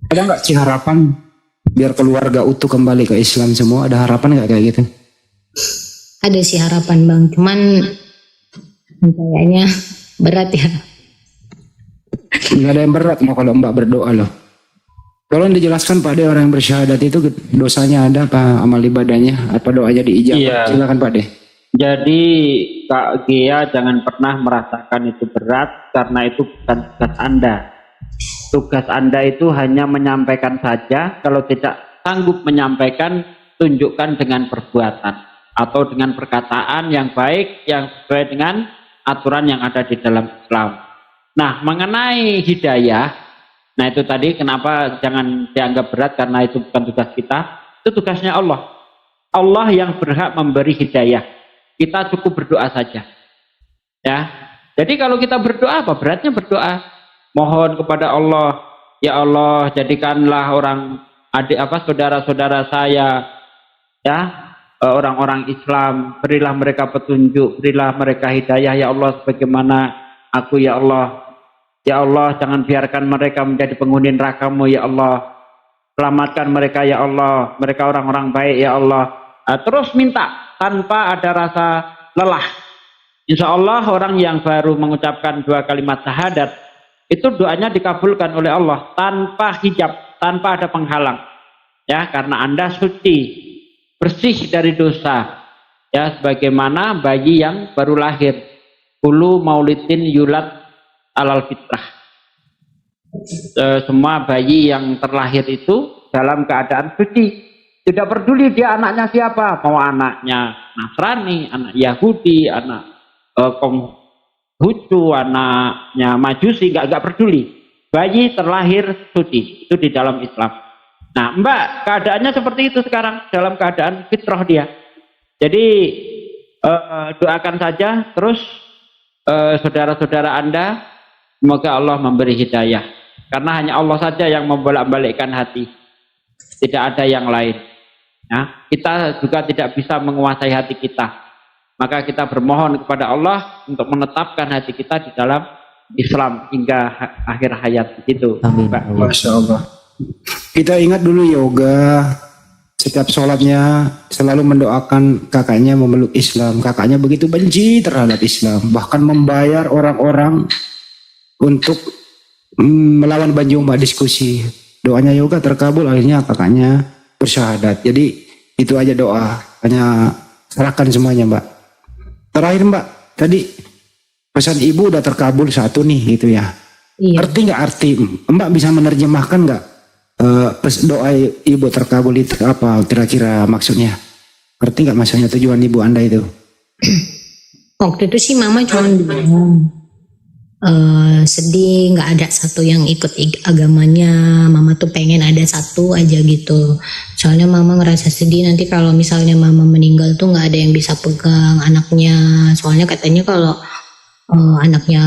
Ada nggak sih harapan biar keluarga utuh kembali ke Islam semua? Ada harapan nggak kayak gitu? Ada sih harapan Bang, cuman kayaknya berat ya. Nggak ada yang berat mau kalau Mbak berdoa loh. Tolong dijelaskan Pak De, orang yang bersyahadat itu dosanya ada apa, amal ibadahnya, apa doanya diijabah? Iya. Silakan Pak De. Jadi Kak Gia jangan pernah merasakan itu berat karena itu bukan tugas Anda. Tugas Anda itu hanya menyampaikan saja. Kalau tidak sanggup menyampaikan, tunjukkan dengan perbuatan atau dengan perkataan yang baik yang sesuai dengan aturan yang ada di dalam Islam. Nah, mengenai hidayah, nah itu tadi kenapa jangan dianggap berat karena itu bukan tugas kita, itu tugasnya Allah. Allah yang berhak memberi hidayah. Kita cukup berdoa saja. Ya. Jadi kalau kita berdoa, apa beratnya berdoa? Mohon kepada Allah, ya Allah, jadikanlah saudara-saudara saya, ya, orang-orang Islam, berilah mereka petunjuk, berilah mereka hidayah ya Allah sebagaimana aku ya Allah. Ya Allah, jangan biarkan mereka menjadi penghuni neraka-Mu ya Allah. Selamatkan mereka ya Allah, mereka orang-orang baik ya Allah. Terus minta tanpa ada rasa lelah. Insya Allah orang yang baru mengucapkan 2 kalimat syahadat itu doanya dikabulkan oleh Allah tanpa hijab, tanpa ada penghalang. Ya, karena Anda suci, bersih dari dosa. Ya, sebagaimana bayi yang baru lahir. Kullu maulidin yulad alal fitrah. Semua bayi yang terlahir itu dalam keadaan suci. Tidak peduli dia anaknya siapa, mau anaknya Nasrani, anak Yahudi, anak Konghucu, anaknya Majusi, nggak peduli. Bayi terlahir suci, itu di dalam Islam. Nah, Mbak, keadaannya seperti itu sekarang, dalam keadaan fitrah dia. Jadi doakan saja terus saudara-saudara Anda, semoga Allah memberi hidayah. Karena hanya Allah saja yang membolak-balikkan hati. Tidak ada yang lain. Ya, kita juga tidak bisa menguasai hati kita. Maka kita bermohon kepada Allah untuk menetapkan hati kita di dalam Islam hingga akhir hayat itu. Amin. Masya Allah. Kita ingat dulu yoga, setiap sholatnya selalu mendoakan kakaknya memeluk Islam. Kakaknya begitu benci terhadap Islam, bahkan membayar orang-orang untuk melawan Banjuma diskusi. Doanya yoga terkabul, akhirnya kakaknya bersyahadat. Jadi itu aja doa, hanya serahkan semuanya Mbak. Terakhir Mbak, tadi pesan ibu udah terkabul satu nih gitu ya. Iya. Arti nggak arti? Mbak bisa menerjemahkan nggak doa ibu terkabul itu apa kira-kira maksudnya? Arti nggak maksudnya tujuan ibu Anda itu? Waktu itu sih mama cuma bilang sedih nggak ada satu yang ikut agamanya. Mama tuh pengen ada satu aja gitu. Soalnya mama ngerasa sedih nanti kalau misalnya mama meninggal tuh nggak ada yang bisa pegang anaknya. Soalnya katanya kalau anaknya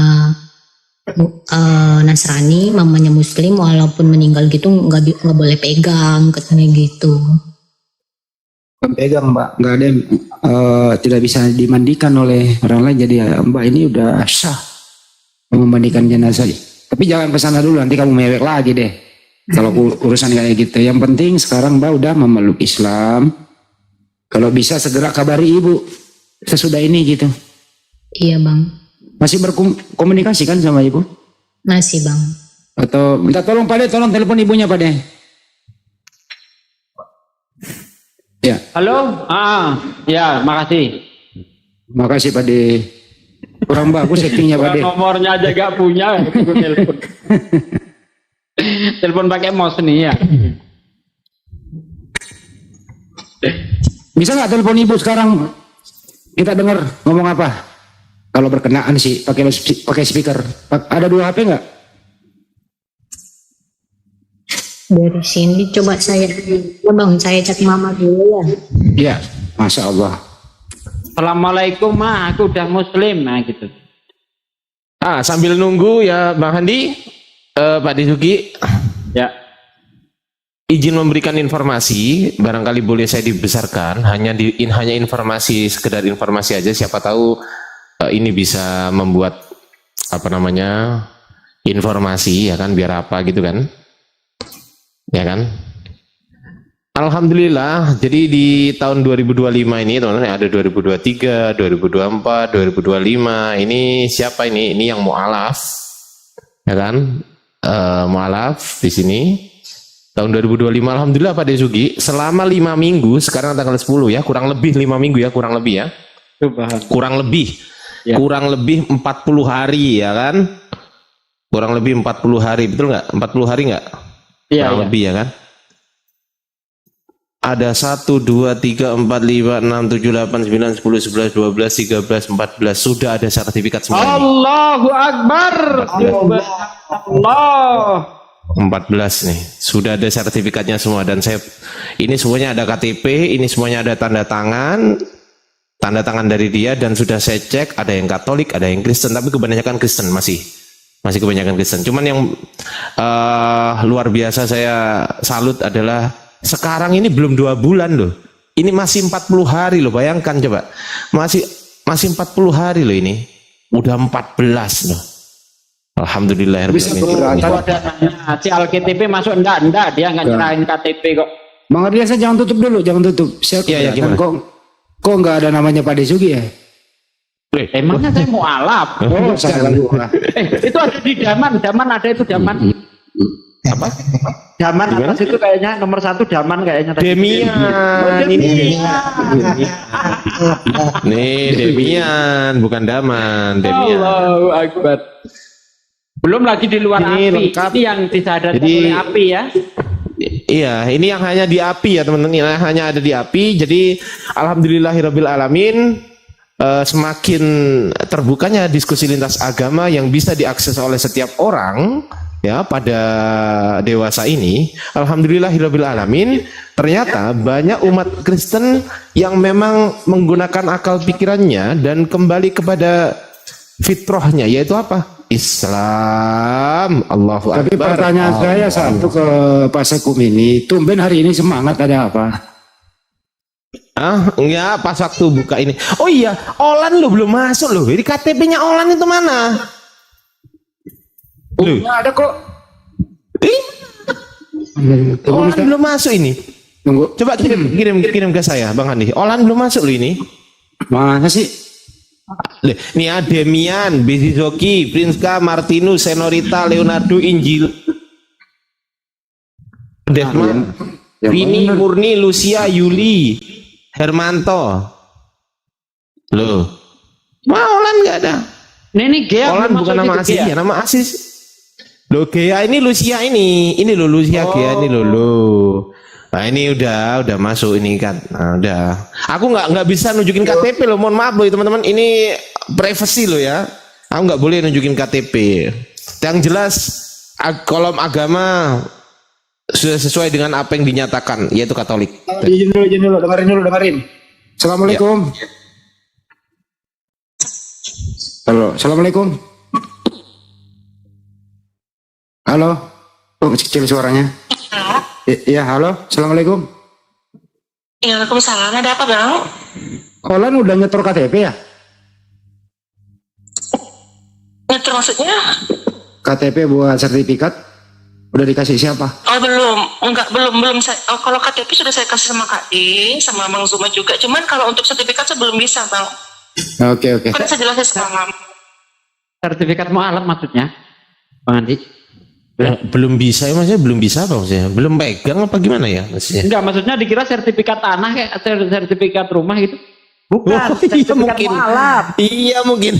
Nasrani, mamanya Muslim, walaupun meninggal gitu nggak boleh pegang, katanya gitu. Pegang Mbak, nggak ada yang tidak bisa dimandikan oleh orang lain. Jadi ya, Mbak ini udah sah memandikan jenazah. Tapi jangan ke sana dulu, nanti kamu mewek lagi deh. Kalau urusan kayak gitu. Yang penting sekarang Mbak udah memeluk Islam. Kalau bisa segera kabari ibu sesudah ini gitu. Iya bang, Masih berkomunikasi kan sama ibu? masih bang. Atau minta tolong Pak De, tolong telepon ibunya Pak De. Ya, Halo? Ya, makasih. makasih Pak De. Kurang bagus settingnya Pak De. Nomornya aja gak punya, aku telepon. Telepon pakai mouse nih ya. Bisa nggak telepon ibu sekarang? Kita dengar ngomong apa? Kalau berkenaan sih pakai speaker. Ada 2 HP nggak? Dari sini coba saya, ya bang, saya cek mama dulu ya. Iya, Masya Allah. Assalamualaikum ma, aku udah muslim, nah gitu. Sambil nunggu ya Bang Handi, Pak Disuki, Ya. izin memberikan informasi, barangkali boleh saya dibesarkan, hanya informasi, sekedar informasi aja, siapa tahu ini bisa membuat apa namanya informasi ya kan, biar apa gitu kan, ya kan. Alhamdulillah, jadi di tahun 2025 ini teman-teman ada 2023, 2024, 2025, ini siapa ini? Ini yang mu'alaf, ya kan? Mu'alaf di sini. Tahun 2025 alhamdulillah Pak Desugi selama 5 minggu, sekarang tanggal 10 ya, kurang lebih 5 minggu ya, kurang lebih ya. Kurang lebih. Ya. Kurang lebih 40 hari ya kan? Kurang lebih 40 hari, betul nggak? 40 hari nggak? Iya, Kurang iya. lebih ya kan? Ada 1, 2, 3, 4, 5, 6, 7, 8, 9, 10, 11, 12, 13, 14. Sudah ada sertifikat semua ini. Allahu Akbar. Allah. 14 nih. Sudah ada sertifikatnya semua. Dan saya, ini semuanya ada KTP, ini semuanya ada tanda tangan dari dia, dan sudah saya cek ada yang Katolik, ada yang Kristen, tapi kebanyakan Kristen masih kebanyakan Kristen. Cuman yang luar biasa saya salut adalah sekarang ini belum 2 bulan loh. Ini masih 40 hari loh, bayangkan coba. Masih 40 hari loh ini. Udah 14 loh. Alhamdulillah. Bisa keberatan. Itu ada nanya, si Alkitab masuk enggak, dia nggak nyerahin KTP kok. Bang Ardiasa jangan tutup dulu, jangan tutup. Saya Iya, keberatan. gimana? Kok nggak ada namanya Pak Desugi ya? Emangnya saya mau alap? Oh, salah gua. Itu ada di Daman ada itu Daman. Apa? Daman atas itu kayaknya nomor 1 Daman kayaknya. Demian. Ini nih Demian, bukan Daman. Demian. Allahu Akbar. Belum lagi di luar Ini api. lengkap. Ini yang disadari Jadi- oleh api ya. Iya, ini yang hanya di api ya teman-teman, ini hanya ada di api. Jadi alhamdulillahirabbil alamin, semakin terbukanya diskusi lintas agama yang bisa diakses oleh setiap orang ya pada dewasa ini. Alhamdulillahirabbil alamin, ternyata banyak umat Kristen yang memang menggunakan akal pikirannya dan kembali kepada fitrahnya, yaitu apa? Islam. Allahu Tapi Akbar. pertanyaan saya satu ke Pak Sekum ini, tumben hari ini semangat ada apa? Enggak, pas waktu buka ini. Oh iya, Olan lo belum masuk loh. Jadi KTP-nya Olan itu mana? Loh, Nggak ada kok. Olan belum masuk ini. Tunggu. Coba kirim ke saya, Bang Andi. Olan belum masuk loh ini. Mana sih? Loh, nih ada Demian, Bezizoki, Prinska, Martinus, Senorita, Leonardo, Injil, Desma, Vini, Murni, Lucia, Yuli, Hermanto. Loh, Olan nggak ada. Ini Gea Olan belum bukan masuk nama itu, asli Gea. ya, nama asli. Loh, Gea ini Lucia ini loh Lucia Gea ini loh. Nah ini udah masuk ini kan. Nah, udah. Aku nggak bisa nunjukin KTP loh. Mohon maaf loh teman-teman. Ini privasi loh ya. Aku nggak boleh nunjukin KTP. Yang jelas kolom agama sudah sesuai dengan apa yang dinyatakan, yaitu Katolik. Izin dulu, dengerin. Assalamualaikum. Halo, assalamualaikum. Halo. Oh, kecil suaranya. Iya, halo. Assalamualaikum. Waalaikumsalam. Ada apa, Bang? Olan udah nyetor KTP ya? Nyetor maksudnya? KTP buat sertifikat udah dikasih siapa? Oh, belum. Enggak, belum. Kalau KTP sudah saya kasih sama Kak D, sama Bang Zuma juga. Cuman kalau untuk sertifikat saya belum bisa, Bang. Oke. Kan saya jelasin semalam. Sertifikat mualaf maksudnya, Bang Andi? Belum bisa ya maksudnya, belum bisa apa maksudnya? Belum pegang apa gimana ya maksudnya? Enggak, maksudnya dikira sertifikat tanah kayak sertifikat rumah gitu. Bukan, Oh, iya sertifikat mungkin. mualaf. Iya mungkin.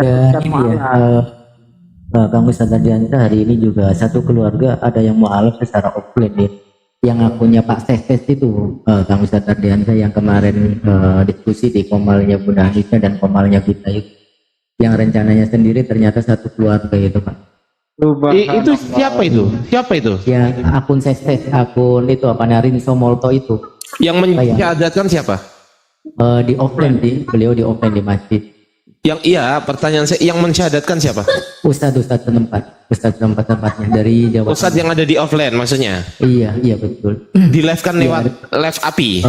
Dan ini ya, Kang Ustadz Ardiansyah hari ini juga satu keluarga ada yang mualaf secara offline ya. Yang akunnya Pak Sestes itu, Kang Ustadz Ardiansyah yang kemarin diskusi di komalnya Bunda Hanifah dan komalnya kita itu. Yang rencananya sendiri ternyata satu keluarga itu, Pak. Itu siapa itu? Siapa itu? Yang akun Sestes, akun itu apa Rinso Molto itu. Yang menyadatkan siapa? Di offline sih, beliau di offline di masjid. Yang iya, pertanyaan saya, yang mensyahadatkan siapa? Ustadz tempatnya dari Jawa. Ustadz yang ada di offline maksudnya? Iya betul. Di live kan lewat live API?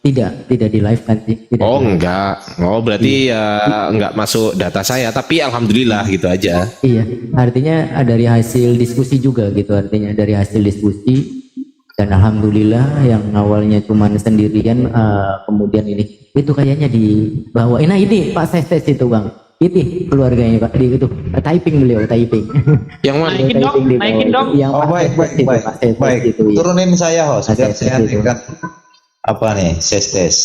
Tidak di live kan sih. Tidak Oh di live. enggak, oh berarti ya enggak masuk data saya, tapi alhamdulillah gitu aja. Iya, artinya dari hasil diskusi juga gitu, artinya dari hasil diskusi dan alhamdulillah yang awalnya cuma sendirian kemudian ini itu kayaknya dibawa. Nah ini Pak Sestes itu Bang, itu keluarganya Pak di itu typing beliau typing. Yang mana? Naikin dong, naikin dong. Yang Oh, Pak baik. Sestes itu, Pak Sestes itu, iya. Turunin saya, host. Pak Biar Sestes saya itu. tingkat apa nih, Sestes.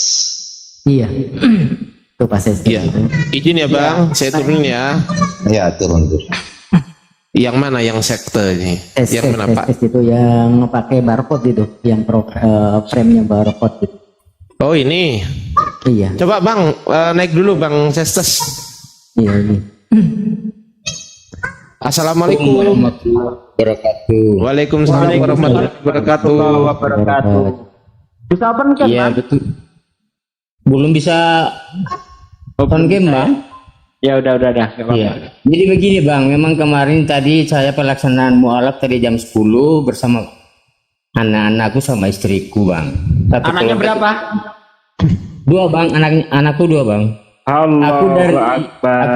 Iya, itu Pak Sestes Iya. itu. Izin ya Bang, saya turunin ya. Ya, turun. Yang mana yang sekte ini? Yang mana Pak? Sestes itu yang pakai barcode itu, yang frame-nya barcode itu. Oh ini. Iya, Coba Bang, naik dulu Bang Sestes. iya ini. Assalamualaikum. Waalaikumsalam warahmatullahi wabarakatuh. Bisa open kan, Iya Bang? betul. Belum bisa open game bang. Ya udah. Nggak apa-apa. Iya. Jadi begini bang, memang kemarin tadi saya pelaksanaan mualaf tadi jam 10 bersama anak-anakku sama istriku bang. Satu Anaknya keluarga. berapa? Dua bang, anakku dua bang. Aku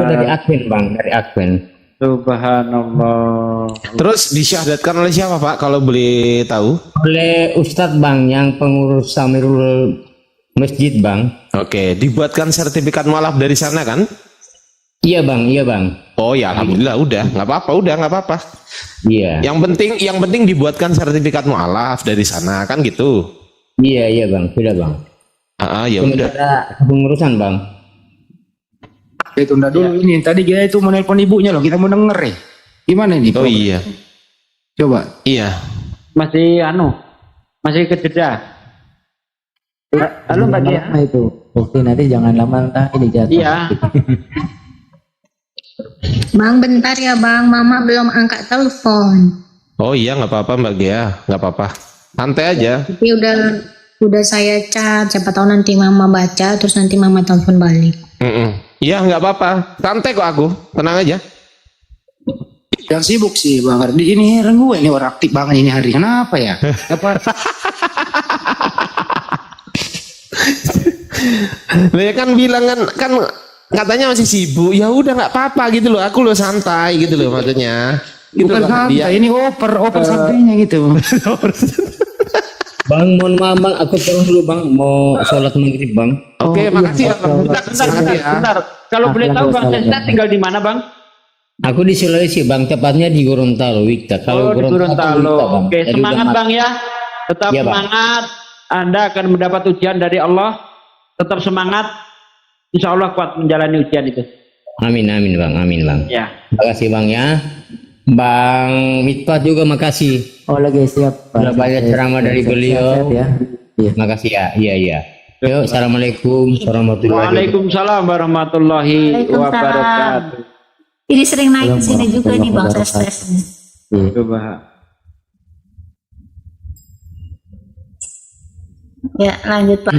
dari Akven bang, dari Akven. Subhanallah. Terus disyahadatkan oleh siapa Pak kalau boleh tahu? Oleh Ustadz bang yang pengurus Samirul Masjid bang. Oke, dibuatkan sertifikat mualaf dari sana kan? Iya bang. Oh ya alhamdulillah udah, nggak apa-apa. Iya. Yang penting dibuatkan sertifikat mualaf dari sana kan gitu. Iya bang, sudah bang. Ya udah. Sementara pengurusan bang. Tunda dulu ini. Tadi kita itu menelpon ibunya loh, kita mau denger ya. Gimana ini? Oh iya. Coba. Iya. Masih ke jeda. Halo Mbak Dia. Lama itu. Oke, nanti jangan lama entah ini jatuh. Iya. Bang, bentar ya bang, mama belum angkat telepon. Oh iya nggak apa-apa Mbak Gia, nggak apa-apa. Santai aja. Tapi udah saya chat, siapa tahu nanti mama baca, terus nanti mama telepon balik. Iya nggak apa-apa. Santai kok aku, tenang aja. Yang sibuk sih Bang Ardi ini heran gue ini orang aktif banget ini hari. Kenapa ya? Apa? Lah ya kan bilang kan katanya masih sibuk. Ya udah nggak apa-apa gitu loh. Aku lo santai gitu loh maksudnya. Gitu Bukan loh, santai, dia. ini oper santainya gitu. Bang, mohon maaf bang, aku terus dulu bang, mau sholat maghrib bang. Oke, makasih ya Bang. Bentar. Kalau boleh tahu Bang Sestes tinggal di mana Bang? Aku di Sulawesi bang, tepatnya di Gorontalo, Wikta. Oh, di Gorontalo. Oke, Jadi semangat udah Bang ya. Tetap Iya, Bang. semangat. Anda akan mendapat ujian dari Allah. Tetap semangat. Insya Allah kuat menjalani ujian itu. Amin bang, amin bang. Ya. Terima kasih bang ya. Bang Mitpat juga makasih. Oh lagi siap. Sudah banyak ceramah dari beliau. Siap, ya. Iya. Makasih ya, iya. Yuk, assalamualaikum warahmatullahi wabarakatuh. Waalaikumsalam warahmatullahi wabarakatuh. Ini sering naik ke sini juga nih Bang Sestes. Iya. Coba. Ya, lanjut Pak.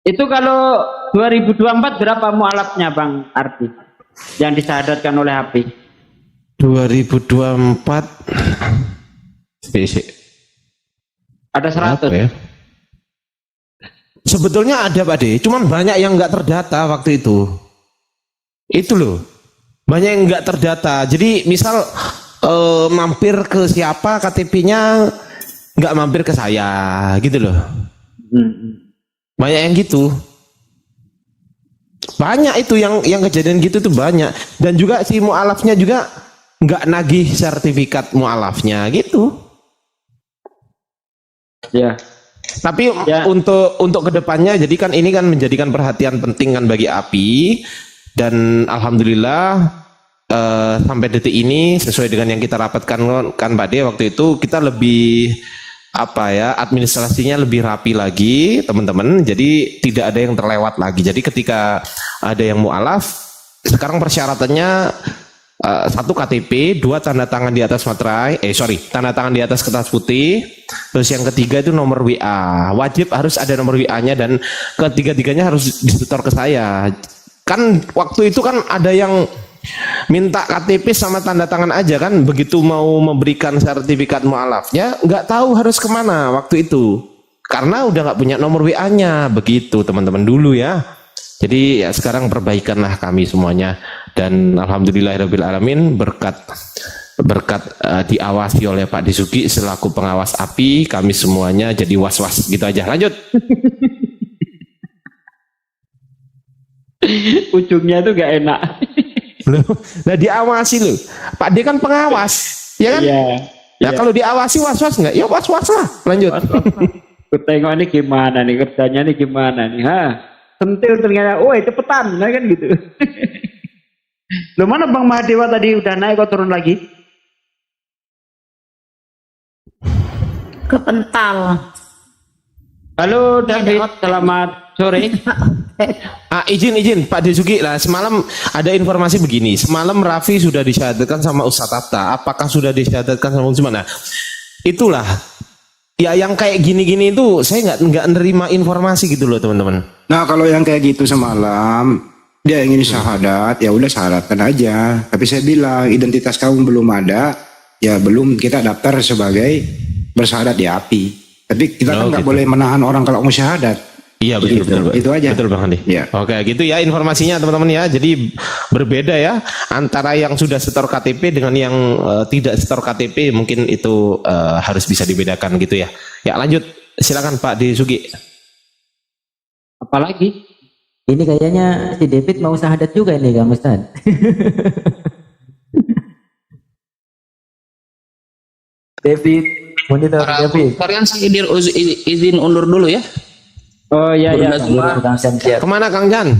Itu kalau 2024 berapa mualafnya Bang Arti yang disyahadatkan oleh Habib? 2024 Ada 100. apa ya? Sebetulnya ada Pak De, cuman banyak yang nggak terdata waktu itu. Itu loh, banyak yang nggak terdata. Jadi misal mampir ke siapa KTP-nya nggak mampir ke saya, gitu loh. Banyak yang gitu. Banyak itu yang kejadian gitu tuh banyak. Dan juga si mualafnya juga nggak nagih sertifikat mualafnya gitu. Ya. Tapi untuk kedepannya, jadi kan ini kan menjadikan perhatian penting kan bagi API, dan alhamdulillah sampai detik ini sesuai dengan yang kita rapatkan kan Pak De waktu itu, kita lebih administrasinya lebih rapi lagi teman-teman, jadi tidak ada yang terlewat lagi. Jadi ketika ada yang mualaf, sekarang persyaratannya 1 KTP, 2 tanda tangan di atas materai, tanda tangan di atas kertas putih, terus yang ketiga itu nomor WA, wajib harus ada nomor WA-nya, dan ketiga-tiganya harus disetor ke saya. Kan waktu itu kan ada yang minta KTP sama tanda tangan aja kan, begitu mau memberikan sertifikat mualafnya nggak tahu harus kemana waktu itu, karena udah nggak punya nomor WA-nya, begitu teman-teman dulu ya. Jadi ya sekarang perbaikanlah kami semuanya, dan alhamdulillahirabbil alamin berkat diawasi oleh Pak Disuki selaku pengawas API, kami semuanya jadi was-was gitu aja. Lanjut. Ujungnya itu gak enak. Nah diawasi loh, Pak D kan pengawas, ya kan? Iya. Kalau diawasi was-was nggak? Ya was-was lah. Lanjut. Tengok ini gimana nih kerjanya nih gimana nih? Sentil ternyata, woi cepetan, nah kan gitu. Loh mana Bang Mahadewa tadi udah naik kok turun lagi? Kepental. Halo David, selamat sore. Izin Pak Desuki lah, semalam ada informasi begini, semalam Raffi sudah disyahadatkan sama Ustadz Atta, apakah sudah disyahadatkan sama Usman? Nah, itulah ya yang kayak gini-gini itu saya nggak nerima informasi gitu loh teman-teman. Nah kalau yang kayak gitu semalam dia ingin syahadat, ya udah syahadatkan aja. Tapi saya bilang identitas kamu belum ada, ya belum kita daftar sebagai bersyahadat di API. Tapi kita kan nggak boleh menahan orang kalau mau syahadat. Iya betul. Itu aja. Betul Bang Andi. Ya. Oke gitu ya informasinya teman-teman ya. Jadi berbeda ya antara yang sudah setor KTP dengan yang tidak setor KTP, mungkin itu harus bisa dibedakan gitu ya. Ya lanjut, silakan Pak Disuki. Apalagi? Ini kayaknya si David mau syahadat juga ini Kang Ustaz. David, monitor David. Kalian saya izin undur dulu ya. Oh iya. Kemana Kang Jan?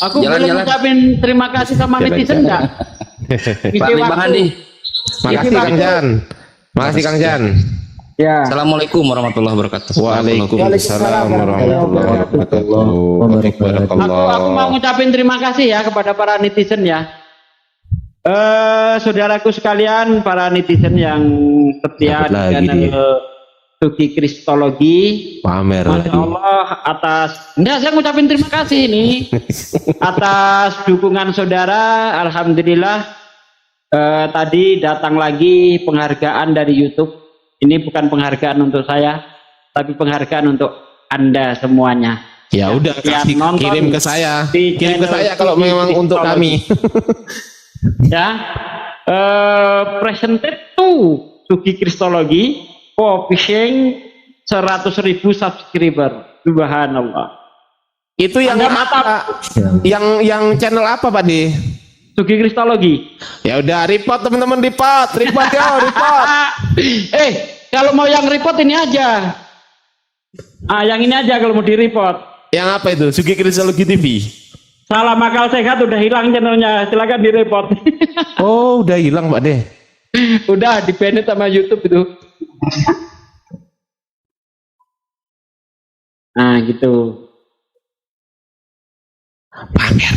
Aku boleh ngucapin terima kasih sama netizen enggak? Pak Bang Andi. Makasih Kang Jan. Makasih Kang Jan. Ya. Assalamualaikum warahmatullahi wabarakatuh. Waalaikumsalam warahmatullahi wabarakatuh. Aku mau ngucapin terima kasih ya kepada para netizen ya. Saudaraku sekalian, para netizen yang setia di channel Sugi Kristologi, pamer Masya Allah atas, saya ngucapin terima kasih ini atas dukungan saudara. Alhamdulillah tadi datang lagi penghargaan dari YouTube. Ini bukan penghargaan untuk saya, tapi penghargaan untuk Anda semuanya. Ya udah kirim ke saya, kalau memang untuk kami. Ya, presented to Sugi Kristologi, publishing 100.000 subscriber. Subhanallah. Itu yang yang channel apa Pak Di? Sugi Kristologi. Ya udah report teman-teman, report yo, report. Kalau mau yang report ini aja. Yang ini aja kalau mau di report. Yang apa itu? Sugi Kristologi TV. Salam akal sehat udah hilang channelnya, silakan di report. Oh, udah hilang Pak De. Udah di-banned sama YouTube itu. Nah, gitu. Pamer.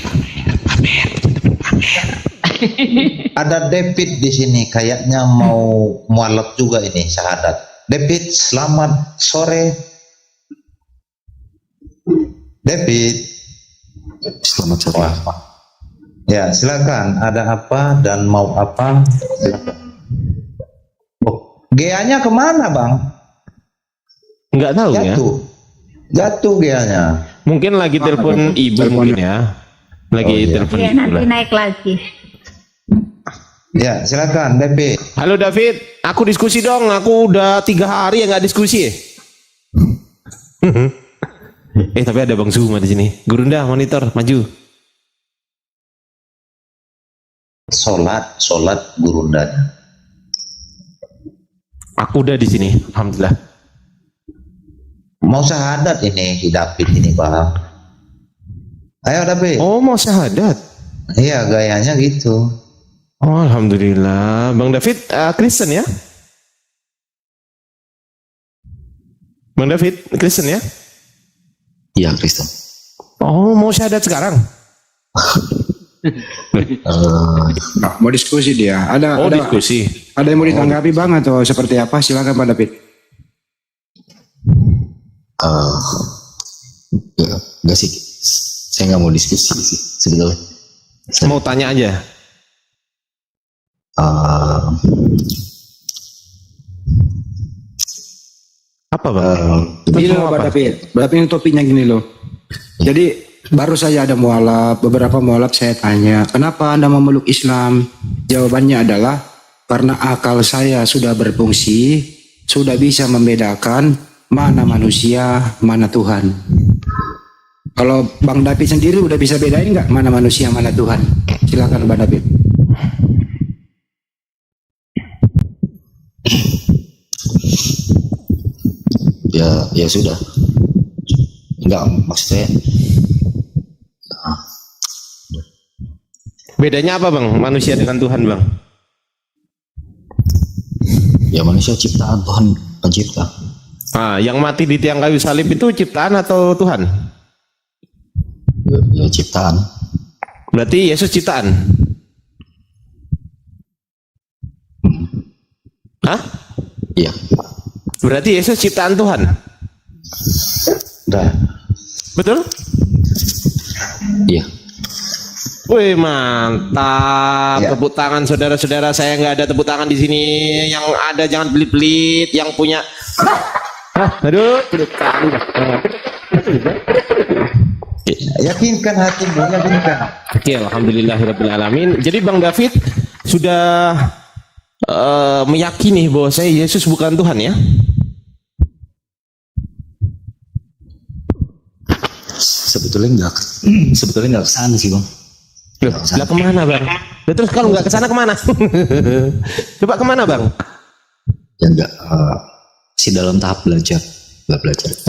Ada David di sini, kayaknya mau mualaf juga ini syahadat. David, selamat sore. David. Selamat sore. Ya, silakan. Ada apa dan mau apa? Silakan. Oh, GA-nya kemana, Bang? Nggak tahu ya. Jatuh GA-nya. Mungkin lagi telepon ibu mungkin ya. Lagi telepon Iya, ibu nanti lah. naik lagi. Ya, silakan David. Halo David, aku diskusi dong. Aku udah 3 hari ya nggak diskusi. Tapi ada Bang Zuma di sini. Gurunda monitor maju. Sholat gurundanya. Aku udah di sini, alhamdulillah. Mau syahadat ini si David ini, Bang. Ayo David. Oh, mau syahadat. Iya, gayanya gitu. Oh, alhamdulillah. Bang David Kristen ya? Bang David Kristen ya? Iya, Kristen. Oh, mau syahadat sekarang? Nah, mau diskusi dia. Ada diskusi. Ada yang mau ditanggapi Bang atau seperti apa? Silakan Pak David. Enggak sih. Saya nggak mau diskusi sih sebetulnya. Mau tanya aja. Apa Bang? Gini loh Pak David. Berarti ini topiknya gini loh. Jadi baru saja ada beberapa mualaf saya tanya, kenapa Anda memeluk Islam? Jawabannya adalah karena akal saya sudah berfungsi, sudah bisa membedakan mana manusia, mana Tuhan. Kalau Bang David sendiri udah bisa bedain nggak mana manusia, mana Tuhan? Silakan Bang David. Ya sudah. Enggak, maksudnya bedanya apa Bang? Manusia dengan Tuhan Bang? ya manusia ciptaan Tuhan pencipta. Yang mati di tiang kayu salib itu ciptaan atau Tuhan? Ya ciptaan. Berarti Yesus ciptaan? Hah? Iya. Berarti Yesus ciptaan Tuhan? Betul? Iya. Wih, mantap. Tepuk tangan saudara-saudara. Saya nggak ada tepuk tangan di sini. Yang ada jangan pelit-pelit. Yang punya aduh, pelit kali. Yakinkan hatimu, yakinkan. Oke, alhamdulillahirrabbilalamin. Jadi Bang David sudah meyakini bahwa Yesus bukan Tuhan ya? Sebetulnya nggak kesana sih Bang. Loh, lah kemana Bang? Loh, terus kalau nggak kesana kemana? Coba kemana Bang? Ya nggak si dalam tahap belajar.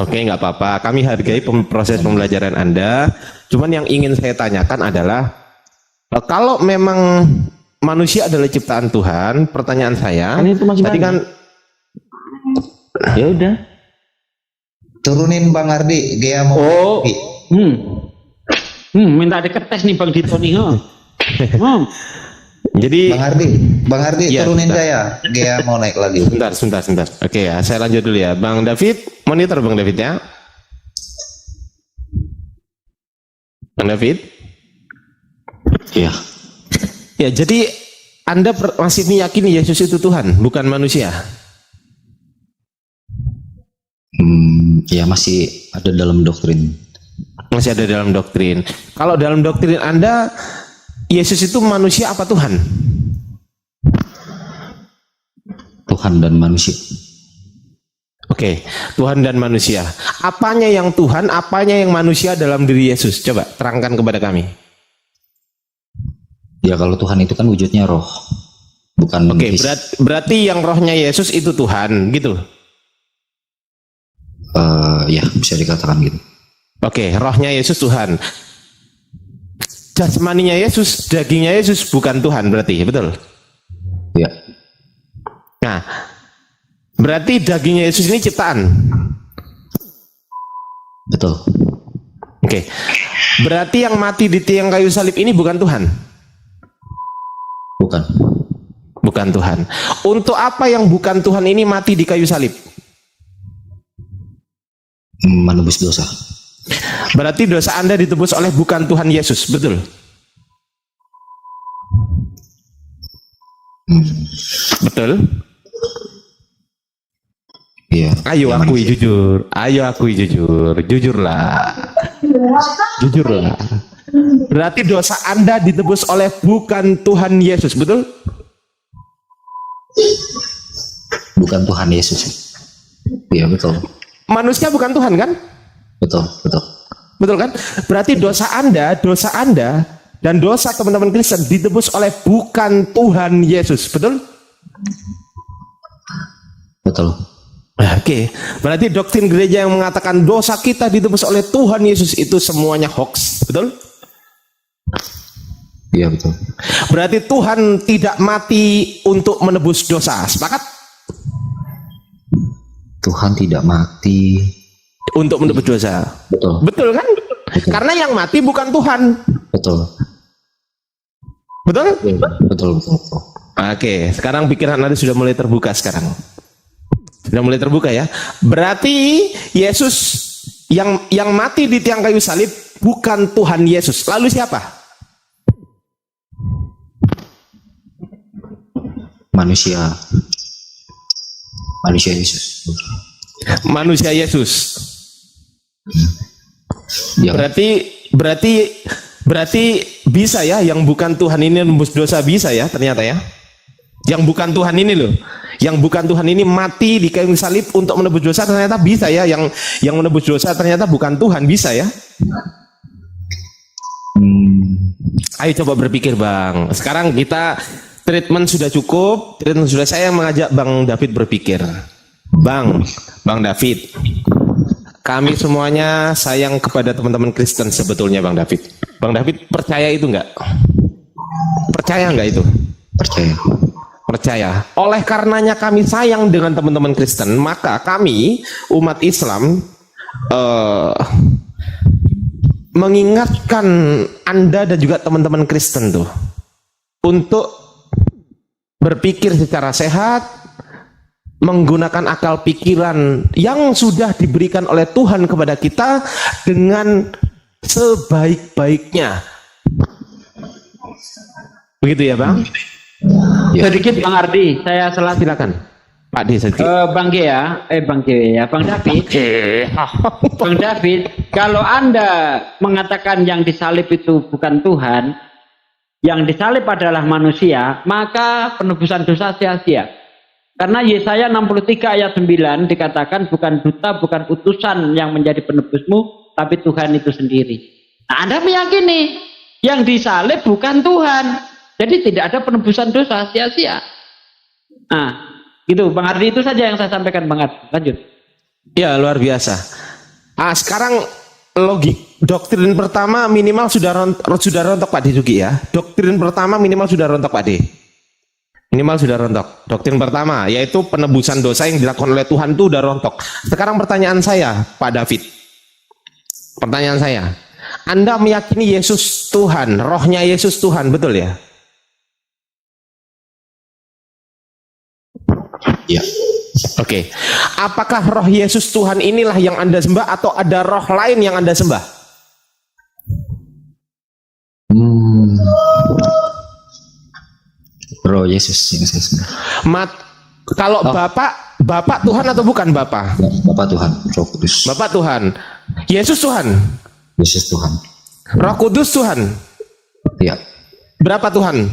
Oke, nggak apa-apa. Kami hargai proses pembelajaran Anda. Cuman yang ingin saya tanyakan adalah kalau memang manusia adalah ciptaan Tuhan, pertanyaan saya tadi kan ya udah turunin Bang Ardi, dia mau minta diketes nih Bang Dito nih. Jadi Bang Ardi ya, turunin bentar. saya, dia mau naik lagi. Sebentar. Oke ya, saya lanjut dulu ya. Bang David, monitor Bang David ya. Bang David? Iya. Ya, jadi Anda masih meyakini Yesus itu Tuhan, bukan manusia? Ya masih ada dalam doktrin. Masih ada dalam doktrin. Kalau dalam doktrin Anda, Yesus itu manusia apa Tuhan? Tuhan dan manusia. Oke, Tuhan dan manusia. Apanya yang Tuhan, apanya yang manusia dalam diri Yesus? Coba terangkan kepada kami. Ya kalau Tuhan itu kan wujudnya roh, bukan. Oke, berarti yang rohnya Yesus itu Tuhan, gitu. Ya bisa dikatakan gitu. Oke, rohnya Yesus Tuhan. Jasmaninya Yesus, dagingnya Yesus bukan Tuhan berarti, betul? Ya. Nah, berarti dagingnya Yesus ini ciptaan. Betul. Oke. Berarti yang mati di tiang kayu salib ini bukan Tuhan? Bukan. Bukan Tuhan. Untuk apa yang bukan Tuhan ini mati di kayu salib? Menebus dosa. Berarti dosa Anda ditebus oleh bukan Tuhan Yesus, betul? Betul? Iya. Ayo akui jujur. Ayo akui jujur. Jujurlah. Jujurlah. Berarti dosa Anda ditebus oleh bukan Tuhan Yesus, betul? Bukan Tuhan Yesus. Iya, betul. Manusia bukan Tuhan kan? Betul, betul. Betul kan? Berarti dosa Anda dan dosa teman-teman Kristen ditebus oleh bukan Tuhan Yesus, betul? Betul. Oke, berarti doktrin gereja yang mengatakan dosa kita ditebus oleh Tuhan Yesus itu semuanya hoax, betul? Iya, betul. Berarti Tuhan tidak mati untuk menebus dosa, sepakat? Tuhan tidak mati untuk menebus dosa. Betul. Betul kan? Betul. Karena yang mati bukan Tuhan. Betul. Betul? Betul, betul, betul. Oke, sekarang pikiran Anda sudah mulai terbuka sekarang. Sudah mulai terbuka ya. Berarti Yesus yang mati di tiang kayu salib bukan Tuhan Yesus. Lalu siapa? Manusia Yesus. Manusia Yesus. Ya. Berarti bisa ya yang bukan Tuhan ini menembus dosa, bisa ya ternyata ya. Yang bukan Tuhan ini loh. Yang bukan Tuhan ini mati di kayu salib untuk menebus dosa, ternyata bisa ya. Yang menebus dosa ternyata bukan Tuhan, bisa ya. Ayo coba berpikir Bang. Sekarang kita treatment sudah cukup. Treatment sudah, saya mengajak Bang David berpikir. Bang David, kami semuanya sayang kepada teman-teman Kristen sebetulnya Bang David. Bang David percaya itu enggak? Percaya enggak itu? Percaya. Oleh karenanya kami sayang dengan teman-teman Kristen, maka kami umat Islam mengingatkan Anda dan juga teman-teman Kristen tuh untuk berpikir secara sehat, menggunakan akal pikiran yang sudah diberikan oleh Tuhan kepada kita dengan sebaik-baiknya. Begitu ya Bang? Ya. Sedikit Bang Ardi, saya silakan. Pak D sedikit. Bang David. Bang David, kalau Anda mengatakan yang disalib itu bukan Tuhan, yang disalib adalah manusia, maka penebusan dosa sia-sia. Karena Yesaya 63 ayat 9 dikatakan bukan duta, bukan utusan yang menjadi penebusmu, tapi Tuhan itu sendiri. Nah, Anda meyakini yang disalib bukan Tuhan. Jadi tidak ada penebusan dosa sia-sia. Nah, gitu Bang Ardi, itu saja yang saya sampaikan Bang Ardi. Lanjut. Ya, luar biasa. Sekarang doktrin pertama minimal sudah rontok Pak Disuki ya. Doktrin pertama minimal sudah rontok Pak D. Minimal sudah rontok. Doktrin pertama yaitu penebusan dosa yang dilakukan oleh Tuhan itu sudah rontok. Sekarang pertanyaan saya Pak David. Pertanyaan saya. Anda meyakini Yesus Tuhan, rohnya Yesus Tuhan, betul ya? Ya. Oke. Apakah roh Yesus Tuhan inilah yang Anda sembah atau ada roh lain yang Anda sembah? Roh Yesus yang saya sembah. Kalau Bapak Tuhan atau bukan Bapak? Bapak Tuhan, Roh Kudus. Bapak Tuhan. Yesus Tuhan. Yesus Tuhan. Roh Kudus Tuhan. Ya. Berapa Tuhan?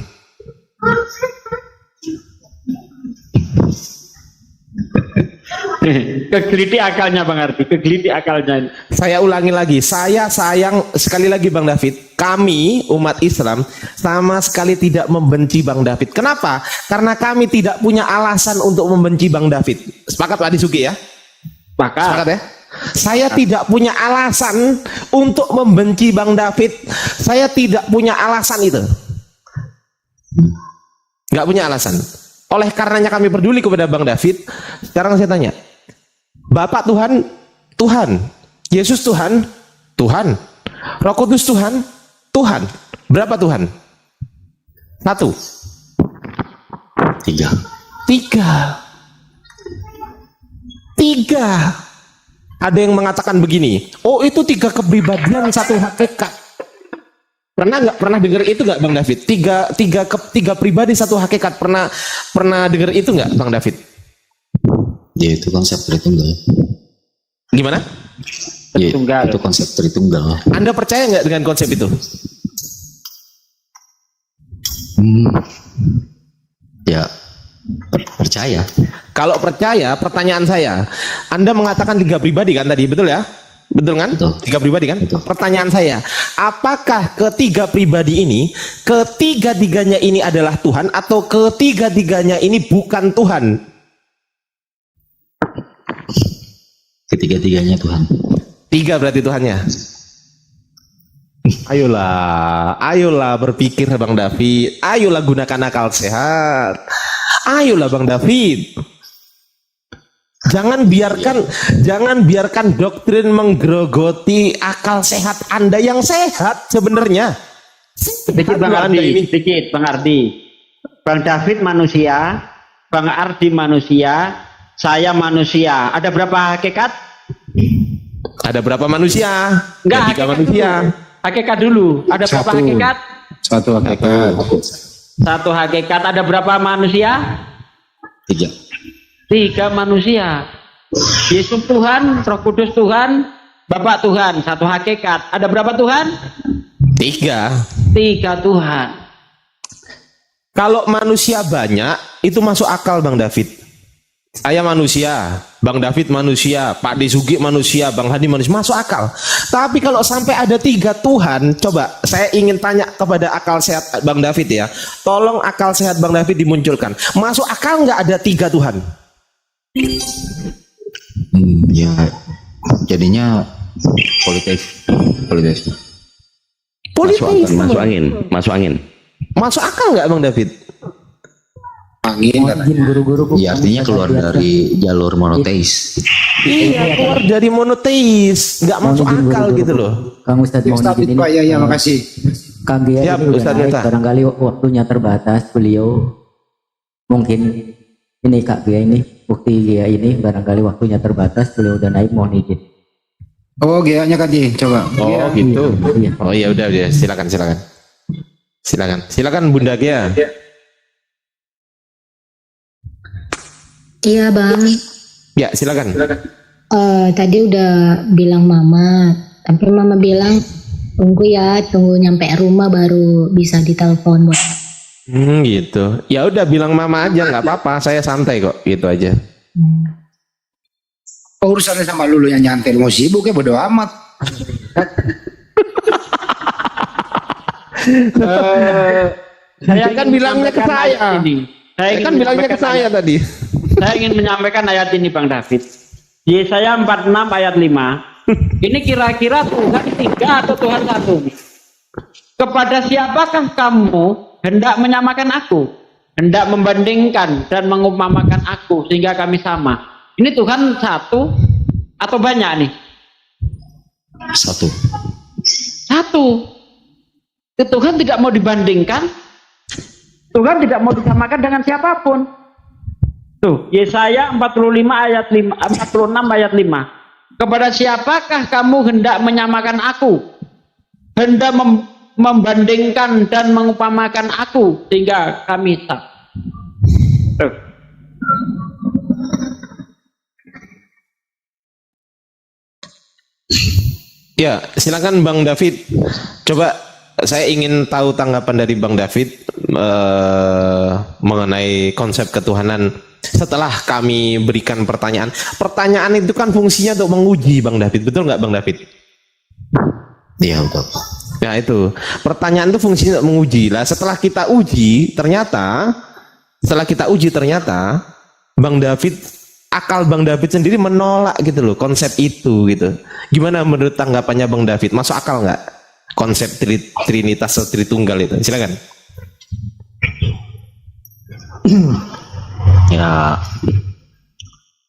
Kegeliti akalnya Bang Ardi, kegeliti akalnya. Saya ulangi lagi, saya sayang sekali lagi Bang David. Kami umat Islam sama sekali tidak membenci Bang David. Kenapa? Karena kami tidak punya alasan untuk membenci Bang David. Sepakat Pak Disuki ya? Sepakat ya? Saya tidak punya alasan untuk membenci Bang David. Saya tidak punya alasan itu. Nggak punya alasan. Oleh karenanya kami peduli kepada Bang David. Sekarang saya tanya, Bapak Tuhan, Tuhan. Yesus Tuhan, Tuhan. Roh Kudus Tuhan, Tuhan. Berapa Tuhan? 1. 3. Ada yang mengatakan begini, oh itu 3 kepribadian satu hakikat. Pernah dengar itu nggak Bang David? Tiga pribadi satu hakikat. Pernah dengar itu nggak Bang David? Ya itu konsep Tritunggal. Gimana? Ya, Tritunggal. itu konsep Tritunggal. Anda percaya nggak dengan konsep itu? Ya percaya. Kalau percaya, pertanyaan saya, Anda mengatakan 3 pribadi kan tadi, betul ya? Betul kan? Betul. 3 pribadi kan? Betul. Pertanyaan saya, apakah ketiga pribadi ini, ketiga-tiganya ini adalah Tuhan atau ketiga-tiganya ini bukan Tuhan? Ketiga-tiganya Tuhan. 3 berarti Tuhannya. Ayolah berpikir Bang David. Ayolah gunakan akal sehat. Ayolah Bang David. Jangan biarkan doktrin menggerogoti akal sehat Anda yang sehat sebenarnya. Sedikit Bang Ardi. Bang David manusia, Bang Ardi manusia, saya manusia. Ada berapa hakikat? Ada berapa manusia? Enggak, Ya, 3 manusia. Hakikat dulu. Ada berapa hakikat? Satu hakikat. Satu hakikat. Ada berapa manusia? 3. 3 manusia. Yesus Tuhan, Roh Kudus Tuhan, Bapak Tuhan, satu hakikat. Ada berapa Tuhan? 3. 3 Tuhan. Kalau manusia banyak, itu masuk akal Bang David. Saya manusia, Bang David manusia, Pak Desugi manusia, Bang Hadi manusia, masuk akal. Tapi kalau sampai ada 3 Tuhan, coba saya ingin tanya kepada akal sehat Bang David ya. Tolong akal sehat Bang David dimunculkan. Masuk akal nggak ada 3 Tuhan? Ya jadinya politis. Masuk angin. Masuk akal nggak Bang David? Angin Izin guru-guru. Ya artinya keluar dari jalur monoteis. Iya, keluar dari monoteis, nggak masuk akal gitu loh. Kang Ustadz mau Ustaz izin Pak, ya makasih. Kang Gia Siap, ini udah Ustadz naik, Miftah. barangkali waktunya terbatas, beliau mungkin ini Kak Gia ini, bukti Gia ini barangkali waktunya terbatas, beliau udah naik, mohon izin. Oh, GA-nya Kadi, coba. Oh gitu. Iya. Oh ya udah, silakan. Silakan Bunda Gia. Iya Bang. Ya silakan. Tadi udah bilang Mama, tapi Mama bilang tunggu nyampe rumah baru bisa ditelepon buat. Gitu. Ya udah bilang Mama aja, nggak apa-apa. Saya santai kok, gitu aja. Oh, urusannya sama Lulu yang nyantai, mau sibuk ya bodo amat. Saya kan bilangnya ke saya. Saya kan bilangnya ke saya tadi. Saya ingin menyampaikan ayat ini Bang David. Yesaya 46 ayat 5. Ini kira-kira Tuhan 3 atau Tuhan 1? Kepada siapakah kamu hendak menyamakan aku? Hendak membandingkan dan mengumpamakan aku sehingga kami sama. Ini Tuhan 1 atau banyak nih? 1. 1. Tuhan tidak mau dibandingkan. Tuhan tidak mau disamakan dengan siapapun. Tuh, Yesaya 46 ayat 5. Kepada siapakah kamu hendak menyamakan aku? Hendak membandingkan dan mengumpamakan aku sehingga kami sama. Tuh. Ya, silakan Bang David. Coba saya ingin tahu tanggapan dari Bang David mengenai konsep ketuhanan setelah kami berikan pertanyaan. Pertanyaan itu kan fungsinya untuk menguji Bang David, betul nggak Bang David? Iya betul. Nah itu, pertanyaan itu fungsinya untuk menguji. Lah setelah kita uji, ternyata Bang David, akal Bang David sendiri menolak gitu loh konsep itu gitu. Gimana menurut tanggapannya Bang David? Masuk akal nggak konsep Trinitas atau Tritunggal itu? Silakan. Ya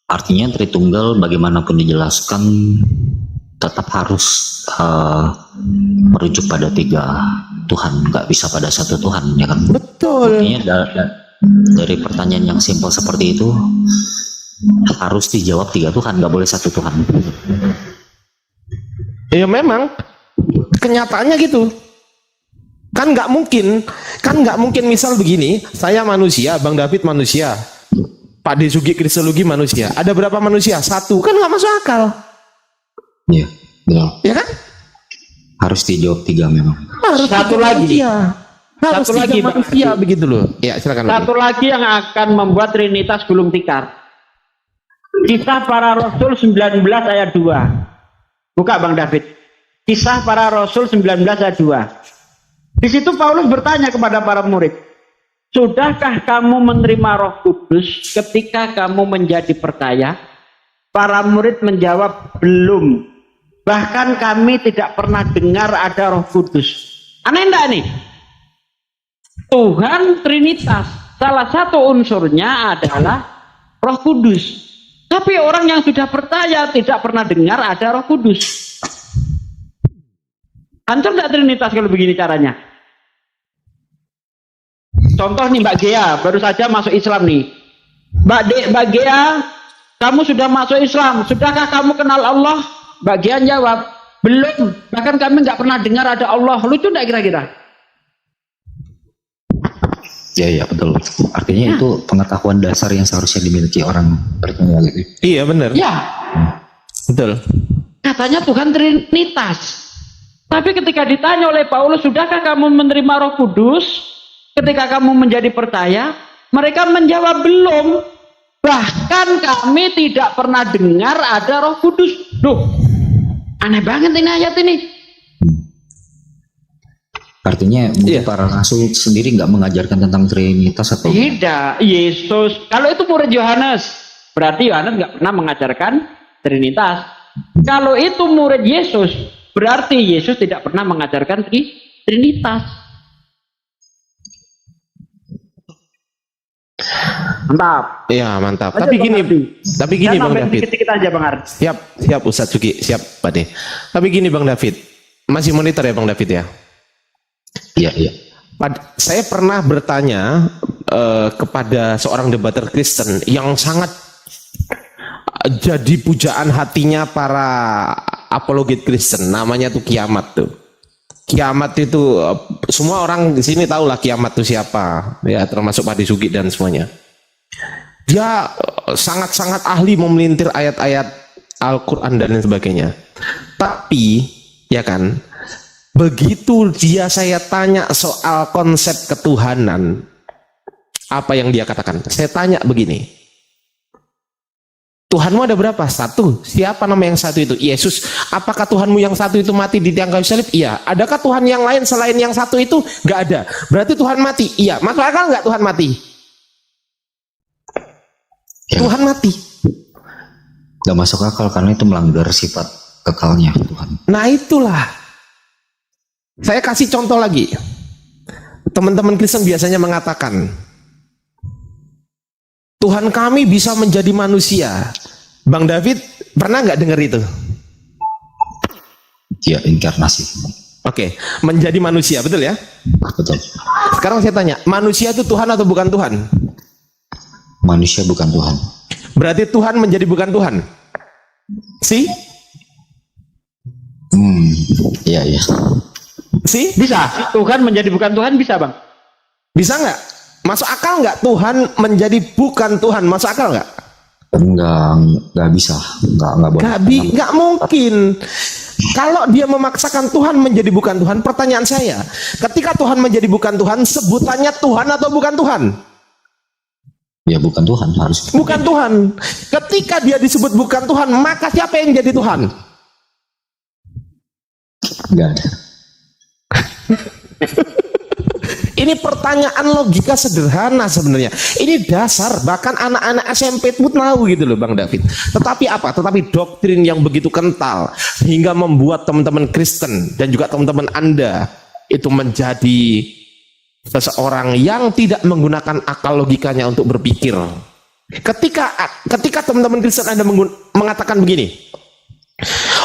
artinya Tritunggal bagaimanapun dijelaskan tetap harus merujuk pada 3 Tuhan, nggak bisa pada 1 Tuhan, ya kan? Betul. Artinya dari pertanyaan yang simpel seperti itu harus dijawab 3 Tuhan, nggak boleh 1 Tuhan. Ya memang kenyataannya gitu. Kan nggak mungkin misal begini, saya manusia, Bang David manusia, Pak Desugi Kristologi manusia. Ada berapa manusia? 1, kan nggak masuk akal. Iya, betul. Ya kan? Harus dijawab 3 memang. Harus Satu 3 lagi. manusia. Harus Satu 3 lagi, Bang manusia Adi. begitu loh. Ya silakan. Satu lagi yang akan membuat Trinitas gulung tikar. Kisah Para Rasul 19 ayat 2. Buka Bang David. Kisah Para Rasul 19 ayat 2. Di situ Paulus bertanya kepada para murid, sudahkah kamu menerima Roh Kudus ketika kamu menjadi percaya? Para murid menjawab, belum. Bahkan kami tidak pernah dengar ada Roh Kudus. Aneh enggak nih? Tuhan Trinitas, salah satu unsurnya adalah Roh Kudus. Tapi orang yang sudah percaya tidak pernah dengar ada Roh Kudus. Hancur enggak Trinitas kalau begini caranya? Contoh nih Mbak Gea, baru saja masuk Islam nih. Mbak Gea, kamu sudah masuk Islam, sudahkah kamu kenal Allah? Mbak Gea jawab, belum. Bahkan kami nggak pernah dengar ada Allah. Lucu nggak kira-kira? Ya betul. Artinya itu pengetahuan dasar yang seharusnya dimiliki orang percaya gitu. Iya benar. Ya, Betul. katanya Tuhan Trinitas. Tapi ketika ditanya oleh Paulus, sudahkah kamu menerima Roh Kudus? Ketika kamu menjadi percaya, mereka menjawab belum. Bahkan kami tidak pernah dengar ada Roh Kudus. Duh, aneh banget ini ayat ini. Artinya mungkin para rasul sendiri nggak mengajarkan tentang Trinitas atau Tidak, Yesus. Kalau itu murid Yohanes, berarti Yohanes nggak pernah mengajarkan Trinitas. Kalau itu murid Yesus, berarti Yesus tidak pernah mengajarkan Trinitas. Mantap. Iya mantap. Ayo, Tapi Bang gini, Ardi. tapi gini Dan Bang nambahin David. dikit-dikit aja Bang Ardi. Siap Ustadz Sugi, siap Pak De. Tapi gini Bang David, masih monitor ya Bang David ya? Iya. Saya pernah bertanya kepada seorang debater Kristen yang sangat jadi pujaan hatinya para apologet Kristen, namanya tuh Kiamat tuh. Kiamat itu semua orang di sini tahu lah Kiamat itu siapa, ya termasuk Pak Desugi dan semuanya. Dia sangat-sangat ahli memelintir ayat-ayat Al-Quran dan lain sebagainya. Tapi, ya kan, begitu saya tanya soal konsep ketuhanan, apa yang dia katakan? Saya tanya begini, Tuhanmu ada berapa? 1. Siapa nama yang 1 itu? Yesus. Apakah Tuhanmu yang 1 itu mati di tiang kayu salib? Iya. Adakah Tuhan yang lain selain yang 1 itu? Gak ada. Berarti Tuhan mati? Iya. Masuk akal nggak Tuhan mati? Ya. Tuhan mati. Nggak masuk akal karena itu melanggar sifat kekalnya Tuhan. Nah itulah. Saya kasih contoh lagi. Teman-teman Kristen biasanya mengatakan, Tuhan kami bisa menjadi manusia. Bang David pernah nggak dengar itu? Ya inkarnasi. Oke, menjadi manusia, betul ya? Betul. Sekarang saya tanya, manusia itu Tuhan atau bukan Tuhan? Manusia bukan Tuhan. Berarti Tuhan menjadi bukan Tuhan? Si? Iya. Si? Bisa. Tuhan menjadi bukan Tuhan bisa Bang? Bisa nggak? Masuk akal nggak Tuhan menjadi bukan Tuhan? Masuk akal nggak? Nggak bisa. Nggak boleh. Nggak mungkin. Kalau dia memaksakan Tuhan menjadi bukan Tuhan, pertanyaan saya, ketika Tuhan menjadi bukan Tuhan, sebutannya Tuhan atau bukan Tuhan? Ya bukan Tuhan harus. Bukan Tuhan. Ketika dia disebut bukan Tuhan, maka siapa yang jadi Tuhan? Nggak ada. Ini pertanyaan logika sederhana sebenarnya. Ini dasar, bahkan anak-anak SMP pun tahu gitu loh Bang David. Tetapi apa? Tetapi doktrin yang begitu kental sehingga membuat teman-teman Kristen dan juga teman-teman Anda itu menjadi seseorang yang tidak menggunakan akal logikanya untuk berpikir. Ketika teman-teman Kristen Anda mengatakan begini,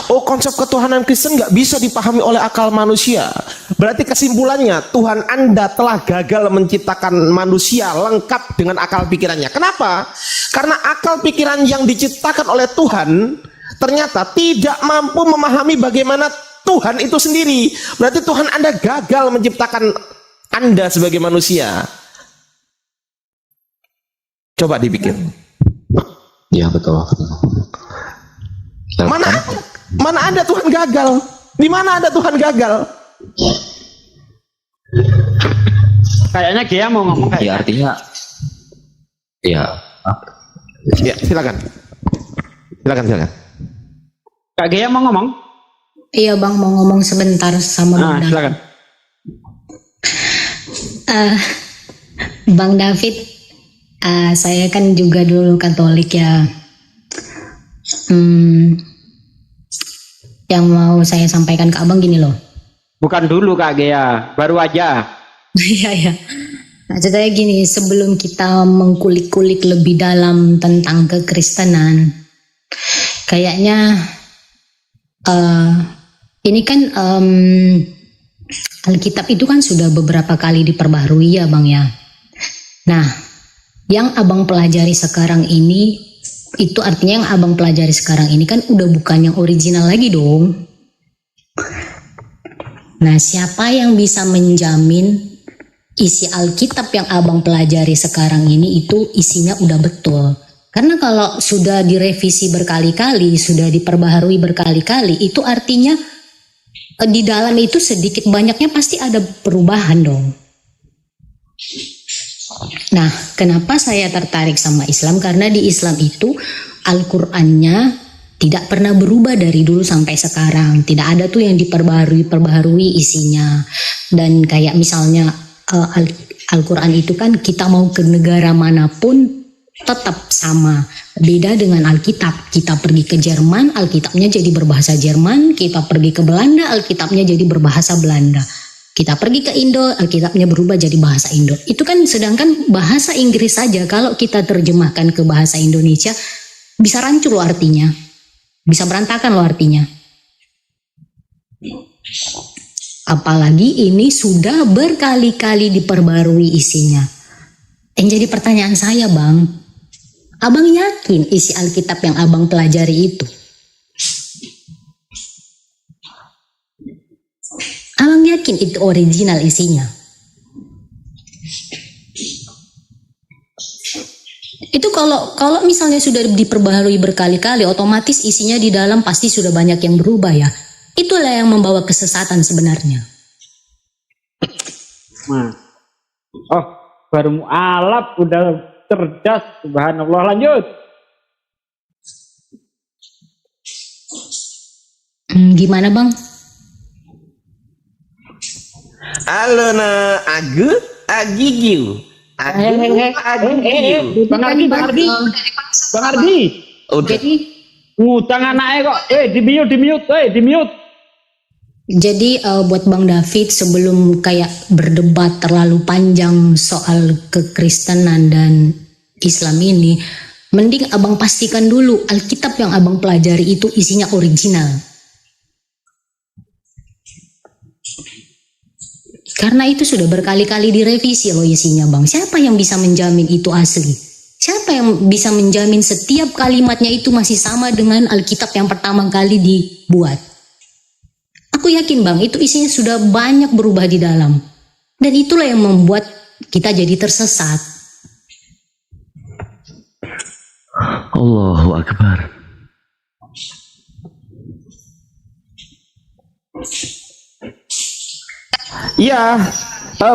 Oh, konsep ketuhanan Kristen nggak bisa dipahami oleh akal manusia. Berarti kesimpulannya Tuhan Anda telah gagal menciptakan manusia lengkap dengan akal pikirannya. Kenapa? Karena akal pikiran yang diciptakan oleh Tuhan ternyata tidak mampu memahami bagaimana Tuhan itu sendiri. Berarti Tuhan Anda gagal menciptakan Anda sebagai manusia. Coba dipikir. Iya betul. Mana ada Tuhan gagal? Di mana ada Tuhan gagal? Kayaknya dia mau ngomong kayak. Ya artinya, ya. Ya silakan. Silakan. Kak Gea mau ngomong? Iya bang, mau ngomong sebentar sama Bang David. Silakan. Bang David, saya kan juga dulu Katolik ya. Yang mau saya sampaikan ke abang gini loh. Bukan dulu Kak Gea, baru aja. Iya. Nah, ceritanya gini, sebelum kita mengkulik-kulik lebih dalam tentang kekristenan, kayaknya ini kan Alkitab itu kan sudah beberapa kali diperbaharui ya bang ya. Nah, yang abang pelajari sekarang ini, itu artinya yang abang pelajari sekarang ini kan udah bukan yang original lagi dong. Nah, siapa yang bisa menjamin isi Alkitab yang abang pelajari sekarang ini itu isinya udah betul? Karena kalau sudah direvisi berkali-kali, sudah diperbaharui berkali-kali, itu artinya di dalam itu sedikit banyaknya pasti ada perubahan dong. Nah, kenapa saya tertarik sama Islam? Karena di Islam itu Al-Qur'annya tidak pernah berubah dari dulu sampai sekarang. Tidak ada tuh yang diperbaharui isinya. Dan kayak misalnya Al-Qur'an itu kan kita mau ke negara manapun tetap sama. Beda dengan Alkitab. Kita pergi ke Jerman, Alkitabnya jadi berbahasa Jerman. Kita pergi ke Belanda, Alkitabnya jadi berbahasa Belanda. Kita pergi ke Indo, Alkitabnya berubah jadi bahasa Indo. Itu kan sedangkan bahasa Inggris saja kalau kita terjemahkan ke bahasa Indonesia bisa rancu loh artinya. Bisa berantakan loh artinya. Apalagi ini sudah berkali-kali diperbarui isinya. Yang jadi pertanyaan saya bang, abang yakin isi Alkitab yang abang pelajari itu? Abang yakin itu original isinya? Itu kalau misalnya sudah diperbaharui berkali-kali, otomatis isinya di dalam pasti sudah banyak yang berubah ya. Itulah yang membawa kesesatan sebenarnya. Nah. Oh, baru mualaf udah cerdas, subhanallah. Lanjut. Gimana bang? Halo na Agu Agigiu. Bang Ardi. Udah. Ngutang anaknya kok. Di mute. Jadi buat Bang David, sebelum kayak berdebat terlalu panjang soal kekristenan dan Islam ini, mending abang pastikan dulu Alkitab yang abang pelajari itu isinya original. Karena itu sudah berkali-kali direvisi loh isinya bang. Siapa yang bisa menjamin itu asli? Siapa yang bisa menjamin setiap kalimatnya itu masih sama dengan Alkitab yang pertama kali dibuat? Aku yakin bang, itu isinya sudah banyak berubah di dalam. Dan itulah yang membuat kita jadi tersesat. Allahu Akbar. Iya,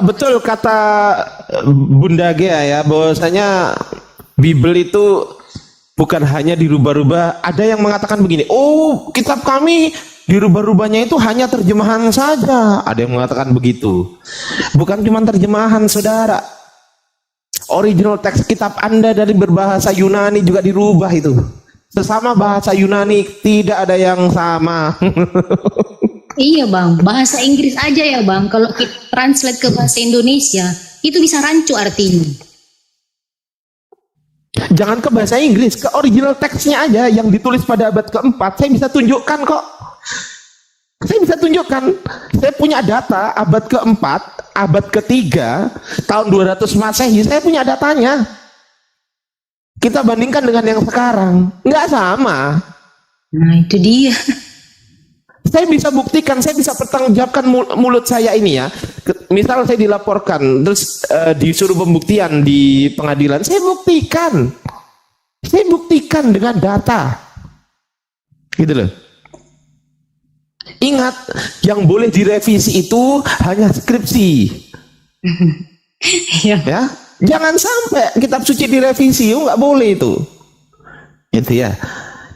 betul kata Bunda Gea ya, bahwasanya Bible itu bukan hanya dirubah-rubah. Ada yang mengatakan begini, oh kitab kami dirubah-rubahnya itu hanya terjemahan saja. Ada yang mengatakan begitu. Bukan cuma terjemahan saudara. Original teks kitab Anda dari berbahasa Yunani juga dirubah itu. Sesama bahasa Yunani tidak ada yang sama. Iya bang, bahasa Inggris aja ya bang. Kalau kita translate ke bahasa Indonesia, itu bisa rancu artinya. Jangan ke bahasa Inggris, ke original teksnya aja yang ditulis pada abad keempat. Saya bisa tunjukkan kok. Saya bisa tunjukkan, saya punya data abad keempat, abad ketiga, tahun 200 Masehi, saya punya datanya. Kita bandingkan dengan yang sekarang, nggak sama. Nah itu dia. Saya bisa buktikan, saya bisa pertanggungjawabkan mulut saya ini ya. Misal saya dilaporkan, terus disuruh pembuktian di pengadilan, saya buktikan dengan data, gitu loh. Ingat, yang boleh direvisi itu hanya skripsi. Ya, jangan sampai kitab suci direvisi, nggak boleh itu. Gitu ya.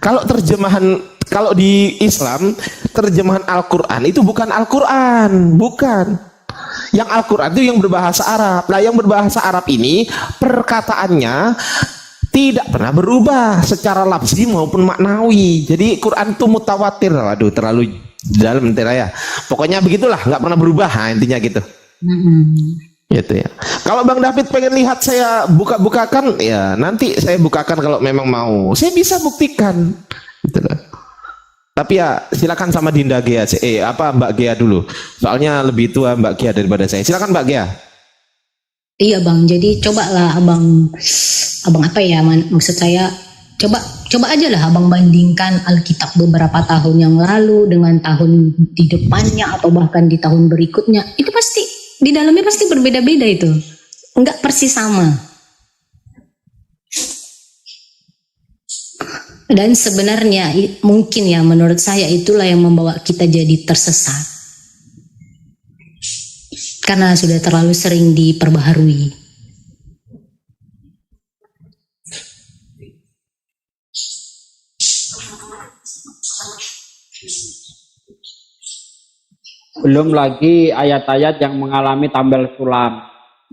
Kalau terjemahan, kalau di Islam terjemahan Al-Quran itu bukan Al-Quran, bukan. Yang Al-Quran itu yang berbahasa Arab. Nah, yang berbahasa Arab ini perkataannya tidak pernah berubah secara lafzi maupun maknawi. Jadi Quran itu mutawatir. Waduh, terlalu dalam ya. Pokoknya begitulah, nggak pernah berubah. Nah, intinya gitu. Gitu ya. Kalau Bang David pengen lihat saya buka-bukakan, ya nanti saya bukakan kalau memang mau. Saya bisa buktikan. Gitu loh. Tapi ya silakan sama Dinda Gea, Mbak Gea dulu. Soalnya lebih tua Mbak Gea daripada saya. Silakan Mbak Gea. Iya Bang, jadi cobalah abang apa ya, maksud saya coba aja lah abang bandingkan Alkitab beberapa tahun yang lalu dengan tahun di depannya atau bahkan di tahun berikutnya. Itu pasti di dalamnya pasti berbeda-beda itu, enggak persis sama. Dan sebenarnya mungkin ya menurut saya itulah yang membawa kita jadi tersesat. Karena sudah terlalu sering diperbaharui. Belum lagi ayat-ayat yang mengalami tambal sulam.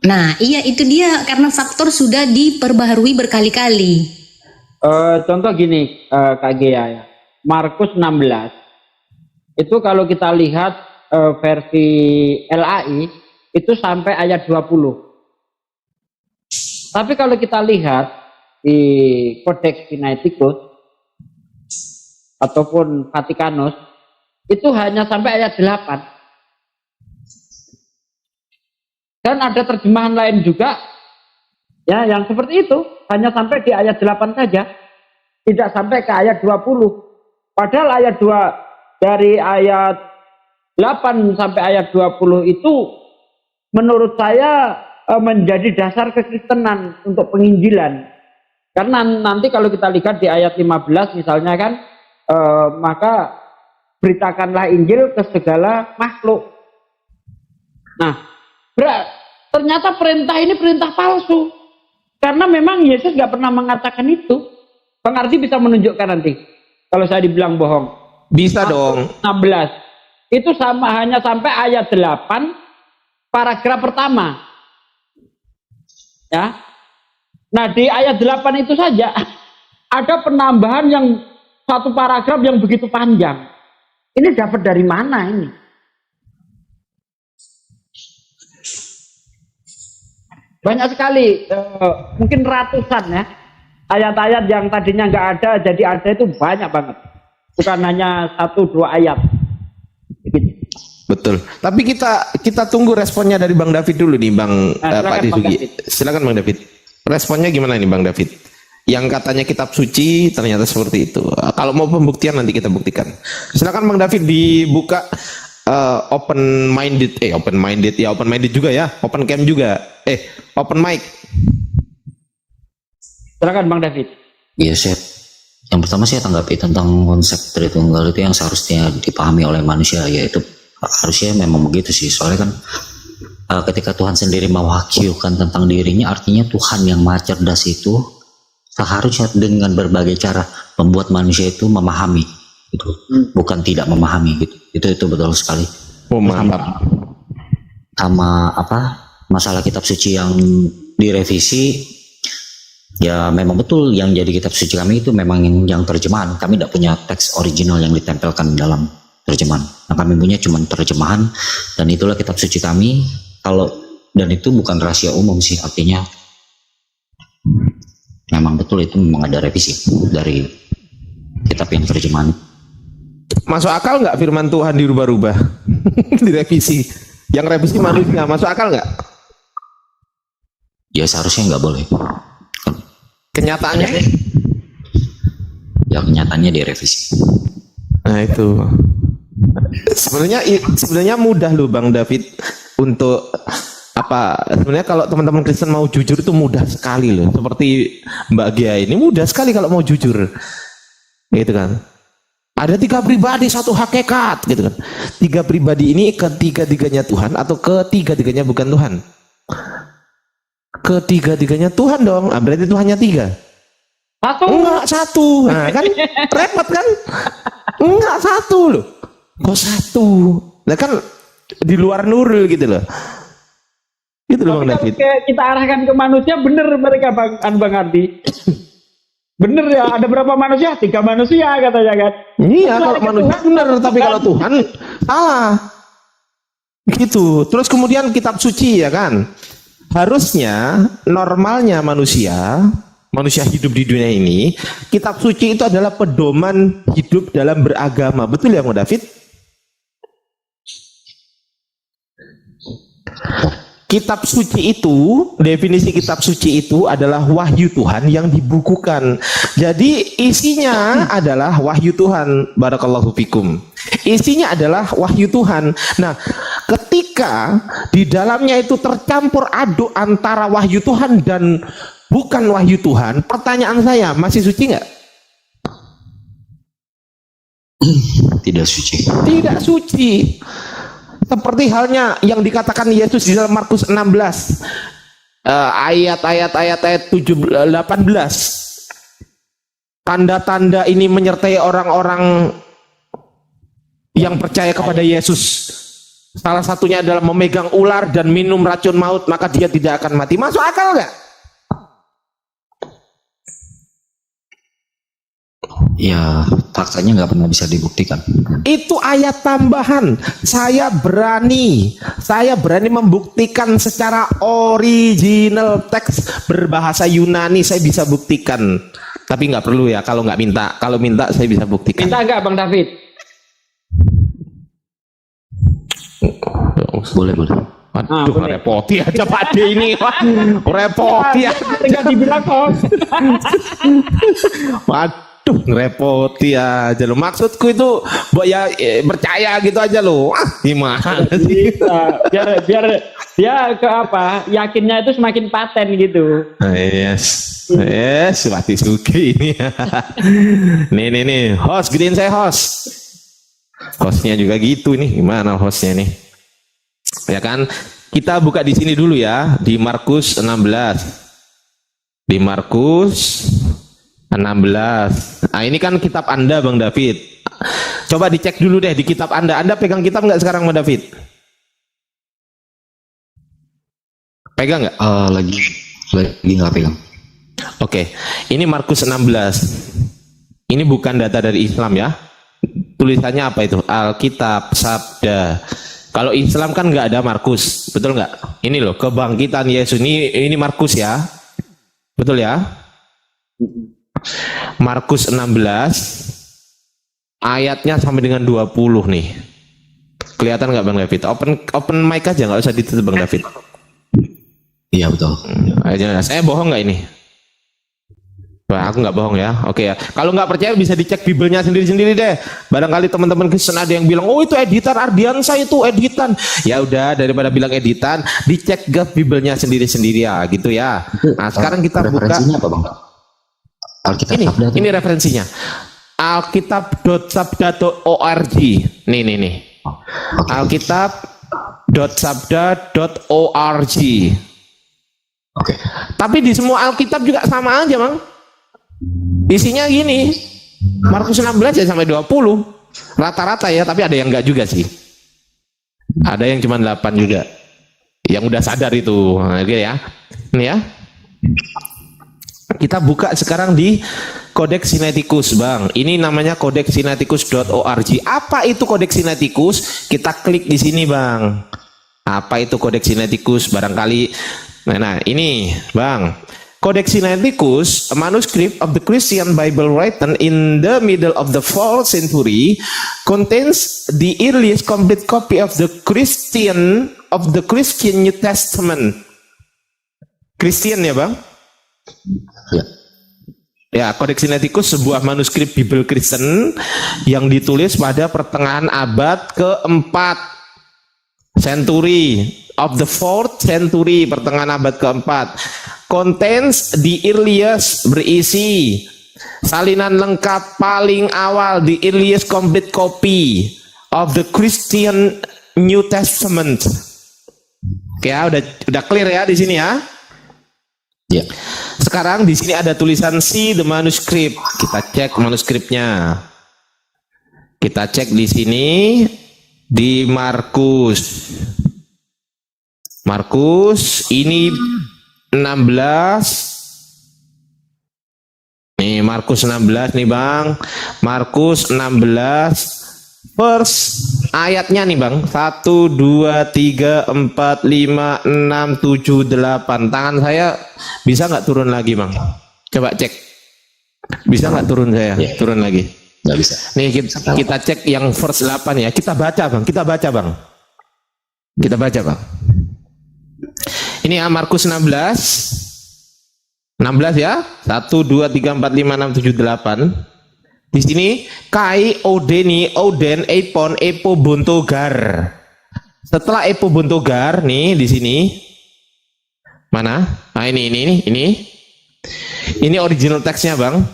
Nah, iya itu dia, karena faktor sudah diperbaharui berkali-kali. Contoh gini, Kak Gea ya. Markus 16. Itu kalau kita lihat versi LAI itu sampai ayat 20. Tapi kalau kita lihat di Codex Sinaiticus ataupun Vatikanus itu hanya sampai ayat 8. Dan ada terjemahan lain juga ya yang seperti itu, hanya sampai di ayat 8 saja, tidak sampai ke ayat 20. Padahal ayat 2 dari ayat 8 sampai ayat 20 itu menurut saya menjadi dasar kekristenan untuk penginjilan. Karena nanti kalau kita lihat di ayat 15 misalnya kan, maka beritakanlah Injil ke segala makhluk. Nah, ternyata perintah ini perintah palsu. Karena memang Yesus nggak pernah mengatakan itu. Bang Ardi bisa menunjukkan nanti kalau saya dibilang bohong. Bisa dong. 16 itu hanya sampai ayat 8 paragraf pertama. Ya. Nah, di ayat 8 itu saja ada penambahan yang satu paragraf yang begitu panjang. Ini dapat dari mana ini? Banyak sekali, mungkin ratusan ya, ayat-ayat yang tadinya nggak ada jadi ada, itu banyak banget. Bukan hanya 1-2 ayat. Begitu. Betul. Tapi kita tunggu responnya dari Bang David dulu nih, Pak Disugi. Silakan Bang David. Responnya gimana nih Bang David? Yang katanya kitab suci ternyata seperti itu. Kalau mau pembuktian nanti kita buktikan. Silakan Bang David dibuka. Open minded juga ya, open cam juga, open mic. Silakan Bang David. Iya, yang pertama saya tanggapi tentang konsep Tritunggal itu yang seharusnya dipahami oleh manusia, yaitu harusnya memang begitu sih. Soalnya kan ketika Tuhan sendiri mewahyukan tentang dirinya, artinya Tuhan yang maha cerdas itu seharusnya dengan berbagai cara membuat manusia itu memahami. Itu bukan tidak memahami gitu. Itu betul sekali. Sama masalah kitab suci yang direvisi, ya memang betul yang jadi kitab suci kami itu memang yang terjemahan. Kami tidak punya teks original yang ditempelkan dalam terjemahan. Nah, kami punya cuma terjemahan, dan itulah kitab suci kami. Dan itu bukan rahasia umum sih, artinya memang betul itu memang ada revisi dari kitab yang terjemahan. Masuk akal nggak firman Tuhan dirubah-rubah, direvisi? Yang revisi manusia, masuk akal nggak? Ya seharusnya nggak boleh. Kenyataannya? Ya kenyataannya direvisi. Nah itu. Sebenarnya mudah loh Bang David untuk apa? Sebenarnya kalau teman-teman Kristen mau jujur itu mudah sekali loh. Seperti Mbak Gia ini mudah sekali kalau mau jujur, gitu kan? Ada 3 pribadi, 1 hakikat, gitu kan? 3 pribadi ini ketiga-tiganya Tuhan atau ketiga-tiganya bukan Tuhan? Ketiga-tiganya Tuhan dong. Berarti Tuhannya 3. Enggak 1. Nah, kan repot kan? Enggak 1 loh. Kok 1? Nah kan di luar Nurul gitu loh. Gitu loh Bang David. Kita arahkan ke manusia, bener mereka Bang Ardi. Bener ya, ada berapa manusia? 3 manusia katanya kan. Iya, kalau manusia bener, tapi kalau Tuhan salah. Gitu. Terus kemudian kitab suci ya kan. Harusnya normalnya manusia hidup di dunia ini, kitab suci itu adalah pedoman hidup dalam beragama. Betul ya Bang David? Kitab suci itu, definisi kitab suci itu adalah wahyu Tuhan yang dibukukan. Jadi isinya adalah wahyu Tuhan. Barakallahu fikum. Isinya adalah wahyu Tuhan. Nah, ketika di dalamnya itu tercampur aduk antara wahyu Tuhan dan bukan wahyu Tuhan, pertanyaan saya, masih suci nggak? Tidak suci. Tidak suci. Seperti halnya yang dikatakan Yesus di dalam Markus 16 ayat 18. Tanda-tanda ini menyertai orang-orang yang percaya kepada Yesus. Salah satunya adalah memegang ular dan minum racun maut, maka dia tidak akan mati. Masuk akal nggak? Ya faktanya nggak pernah bisa dibuktikan. Itu ayat tambahan. Saya berani membuktikan secara original teks berbahasa Yunani, saya bisa buktikan. Tapi nggak perlu ya kalau nggak minta. Kalau minta saya bisa buktikan. Minta nggak Bang David? Boleh. Waduh, repoti aja Pak D ini. Repoti aja. Tinggal dibilang kok. Waduh, ngerepoti aja lo. Maksudku itu ya percaya gitu aja lo. Gimana sih? Biar dia ke apa? Yakinnya itu semakin paten gitu. Yes, mati suki ini. nih, host, gedein saya host. Hostnya juga gitu nih. Gimana hostnya nih? Ya kan? Kita buka di sini dulu ya, di Markus 16. Di Markus 16. Nah, ini kan kitab Anda Bang David. Coba dicek dulu deh di kitab Anda. Anda pegang kitab nggak sekarang Bang David? Pegang nggak? Lagi nggak pegang. Oke. Ini Markus 16. Ini bukan data dari Islam ya. Tulisannya apa itu? Alkitab Sabda. Kalau Islam kan nggak ada Markus, betul nggak? Ini loh kebangkitan Yesus. Ini Markus ya, betul ya? Markus 16 ayatnya sampai dengan 20 nih. Kelihatan nggak Bang David? Open mic aja, nggak usah ditutup Bang David. Iya betul. Saya bohong nggak ini? Wah, aku nggak bohong ya. Oke ya. Kalau nggak percaya bisa dicek Bibelnya sendiri-sendiri deh. Barangkali teman-teman Kristen ada yang bilang, oh itu editan Ardiansa, itu editan. Ya udah, daripada bilang editan, dicek ke Bibelnya sendiri-sendiri ya, gitu ya. Nah sekarang kita buka. Referensinya apa Bang? Alkitab Sabda. Ini referensinya. Alkitab.sabda.org. Nih. Alkitab.sabda.org. Oke. Tapi di semua Alkitab juga sama aja, Bang. Isinya gini. Markus 16 ya sampai 20. Rata-rata ya, tapi ada yang enggak juga sih. Ada yang cuma 8 juga. Yang udah sadar itu. Nah, gitu ya. Ini ya. Kita buka sekarang di Codex Sinaiticus, Bang. Ini namanya codexsinaiticus.org. Apa itu Codex Sinaiticus? Kita klik di sini, Bang. Apa itu Codex Sinaiticus? Barangkali nah ini, Bang. Codex Sinaiticus, a manuscript of the Christian Bible written in the middle of the 4th century, contains the earliest complete copy of the Christian New Testament. Christian ya bang? Ya. Ya, Codex Sinaiticus sebuah manuskrip Bible Kristen yang ditulis pada pertengahan abad keempat, century of the 4th century, pertengahan abad keempat. Contains the earliest, berisi salinan lengkap paling awal, the earliest complete copy of the Christian New Testament. Ya, udah clear ya di sini ya. Ya. Sekarang di sini ada tulisan see the manuscript. Kita cek manuskripnya. Kita cek di sini di Markus. Markus ini 16. Nih Markus 16 nih Bang. Markus 16 verse ayatnya nih Bang. 1 2 3 4 5 6 7 8. Tangan saya bisa nggak turun lagi Bang? Coba cek. Bisa nggak turun saya? Ya. Turun lagi. Nggak bisa. Nih kita cek yang verse 8 ya. Kita baca Bang. Kita baca Bang. Kita baca Bang. Ini ya Markus 16 ya. 1 2 3 4 5 6 7 8. Di sini kai odeni oden epon epo bontogar. Setelah epo bontogar nih di sini. Mana? Nah ini. Ini original teksnya Bang.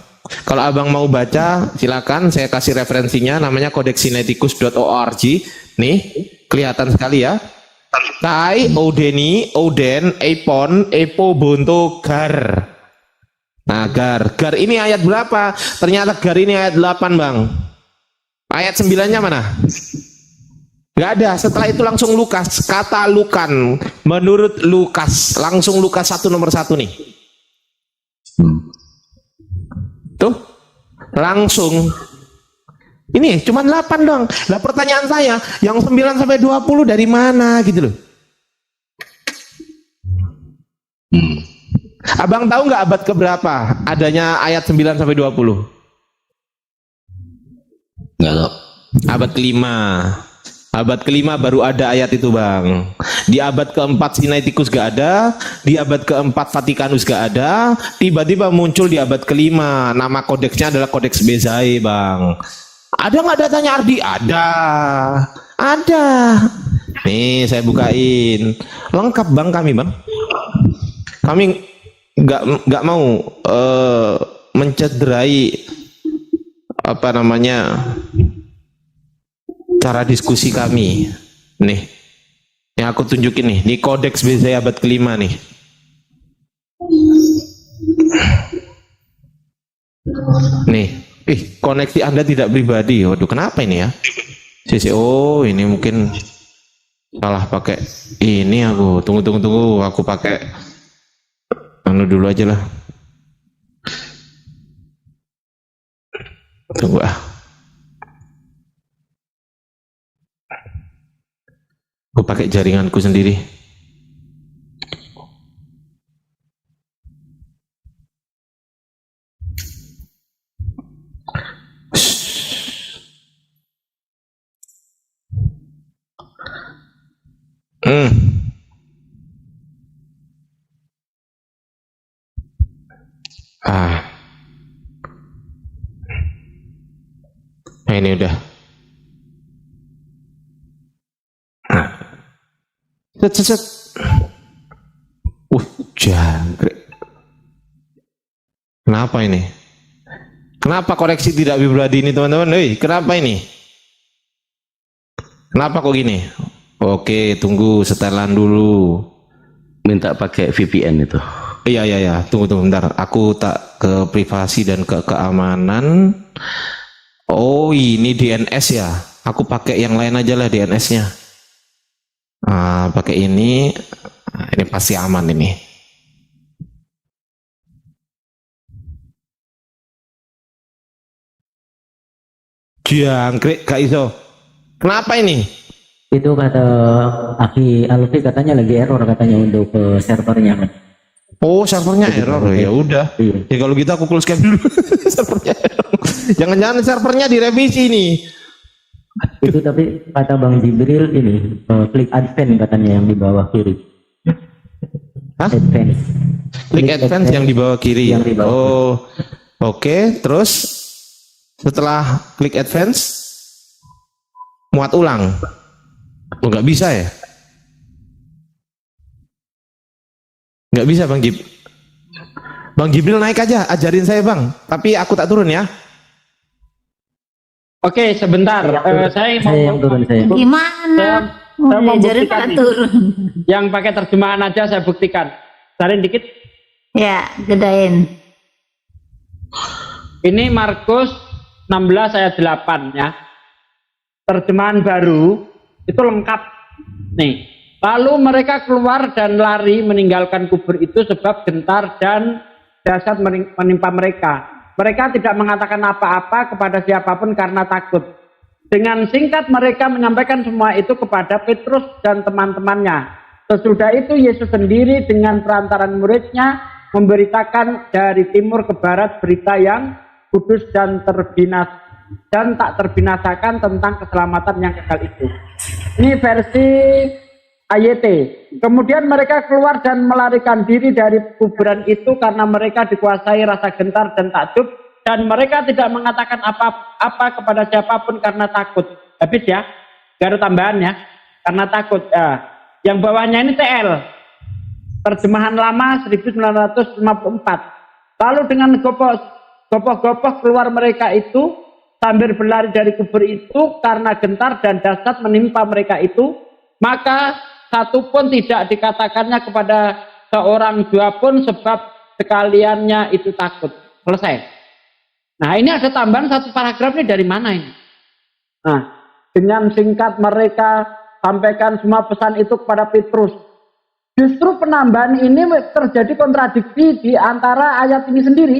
Kalau Abang mau baca silakan, saya kasih referensinya, namanya codexsinaiticus.org. Nih, kelihatan sekali ya. Kai odeni oden epon epo bontogar. Nah, gar ini ayat berapa? Ternyata gar ini ayat 8 Bang. Ayat 9-nya mana? Gak ada. Setelah itu langsung Lukas, kata Lukan, menurut Lukas, langsung Lukas 1 nomor 1 nih. Tuh, langsung. Ini cuma 8 dong. Nah pertanyaan saya, yang 9 sampai 20 dari mana gitu loh. Abang tahu nggak abad keberapa adanya ayat 9 sampai 20? Nggak tahu. Abad kelima. Abad kelima baru ada ayat itu Bang. Di abad keempat Sinaiticus gak ada, di abad keempat Vatikanus gak ada, tiba-tiba muncul di abad kelima. Nama kodeksnya adalah Kodeks Bezae Bang. Ada nggak datanya Ardi? Ada. Nih saya bukain, lengkap Bang kami Bang. Kami nggak mau mencederai apa namanya cara diskusi kami. Nih, yang aku tunjukin nih, di Kodeks Bezae abad kelima nih. Nih, koneksi Anda tidak pribadi. Waduh, kenapa ini ya? Oh, ini mungkin salah pakai ini aku. Tunggu. Aku pakai anu dulu aja lah. Tunggu Aku pakai jaringanku sendiri. Nah ini udah. Set. Jangkrik. Kenapa ini? Kenapa koreksi tidak pribadi ini teman-teman? Kenapa ini? Kenapa kok gini? Oke, tunggu setelan dulu. Minta pakai VPN itu. Iya. Tunggu bentar. Aku tak ke privasi dan ke keamanan. Oh, ini DNS ya. Aku pakai yang lain aja lah DNS-nya. Pakai ini pasti aman ini. Jangkrik Kak Iso. Kenapa ini? Itu kata Aki Alfi katanya lagi error katanya untuk servernya. Oh, servernya error. Ya udah. Iya. Ya kalau gitu aku close cap dulu. Servernya error. Jangan-jangan servernya direvisi nih. Itu tapi kata Bang Jibril ini klik advance katanya yang di bawah kiri. Hah? Advance. Klik advance yang di bawah kiri. Yang di bawah Oh, oke. Terus setelah klik advance, muat ulang. Oh, nggak bisa ya? Nggak bisa Bang Jib. Bang Jibril naik aja, ajarin saya Bang. Tapi aku tak turun ya. Oke, sebentar. Saya mau Saya yang turun saya. Gimana? saya mau Diajarin buktikan tak nih. turun. Yang pakai terjemahan aja saya buktikan. Tarik dikit. Ya, gedein. Ini Markus 16 ayat 8 ya. Terjemahan baru itu lengkap. Nih. Lalu mereka keluar dan lari meninggalkan kubur itu sebab gentar dan dahsyat menimpa mereka. Mereka tidak mengatakan apa-apa kepada siapapun karena takut. Dengan singkat mereka menyampaikan semua itu kepada Petrus dan teman-temannya. Sesudah itu Yesus sendiri dengan perantaran muridnya memberitakan dari timur ke barat berita yang kudus dan tak terbinasakan tentang keselamatan yang kekal itu. Ini versi AYT. Kemudian mereka keluar dan melarikan diri dari kuburan itu karena mereka dikuasai rasa gentar dan takjub, dan mereka tidak mengatakan apa-apa kepada siapapun karena takut. Habis ya, gak ada tambahan ya, karena takut. Ya. Yang bawahnya ini TL, terjemahan lama 1954. Lalu dengan gopoh-gopoh keluar mereka itu sambil berlari dari kubur itu karena gentar dan dahsyat menimpa mereka itu, maka satu pun tidak dikatakannya kepada seorang jua pun sebab sekaliannya itu takut. Selesai. Nah, ini ada tambahan satu paragraf ini dari mana ini? Nah, dengan singkat mereka sampaikan semua pesan itu kepada Petrus. Justru penambahan ini terjadi kontradiksi di antara ayat ini sendiri.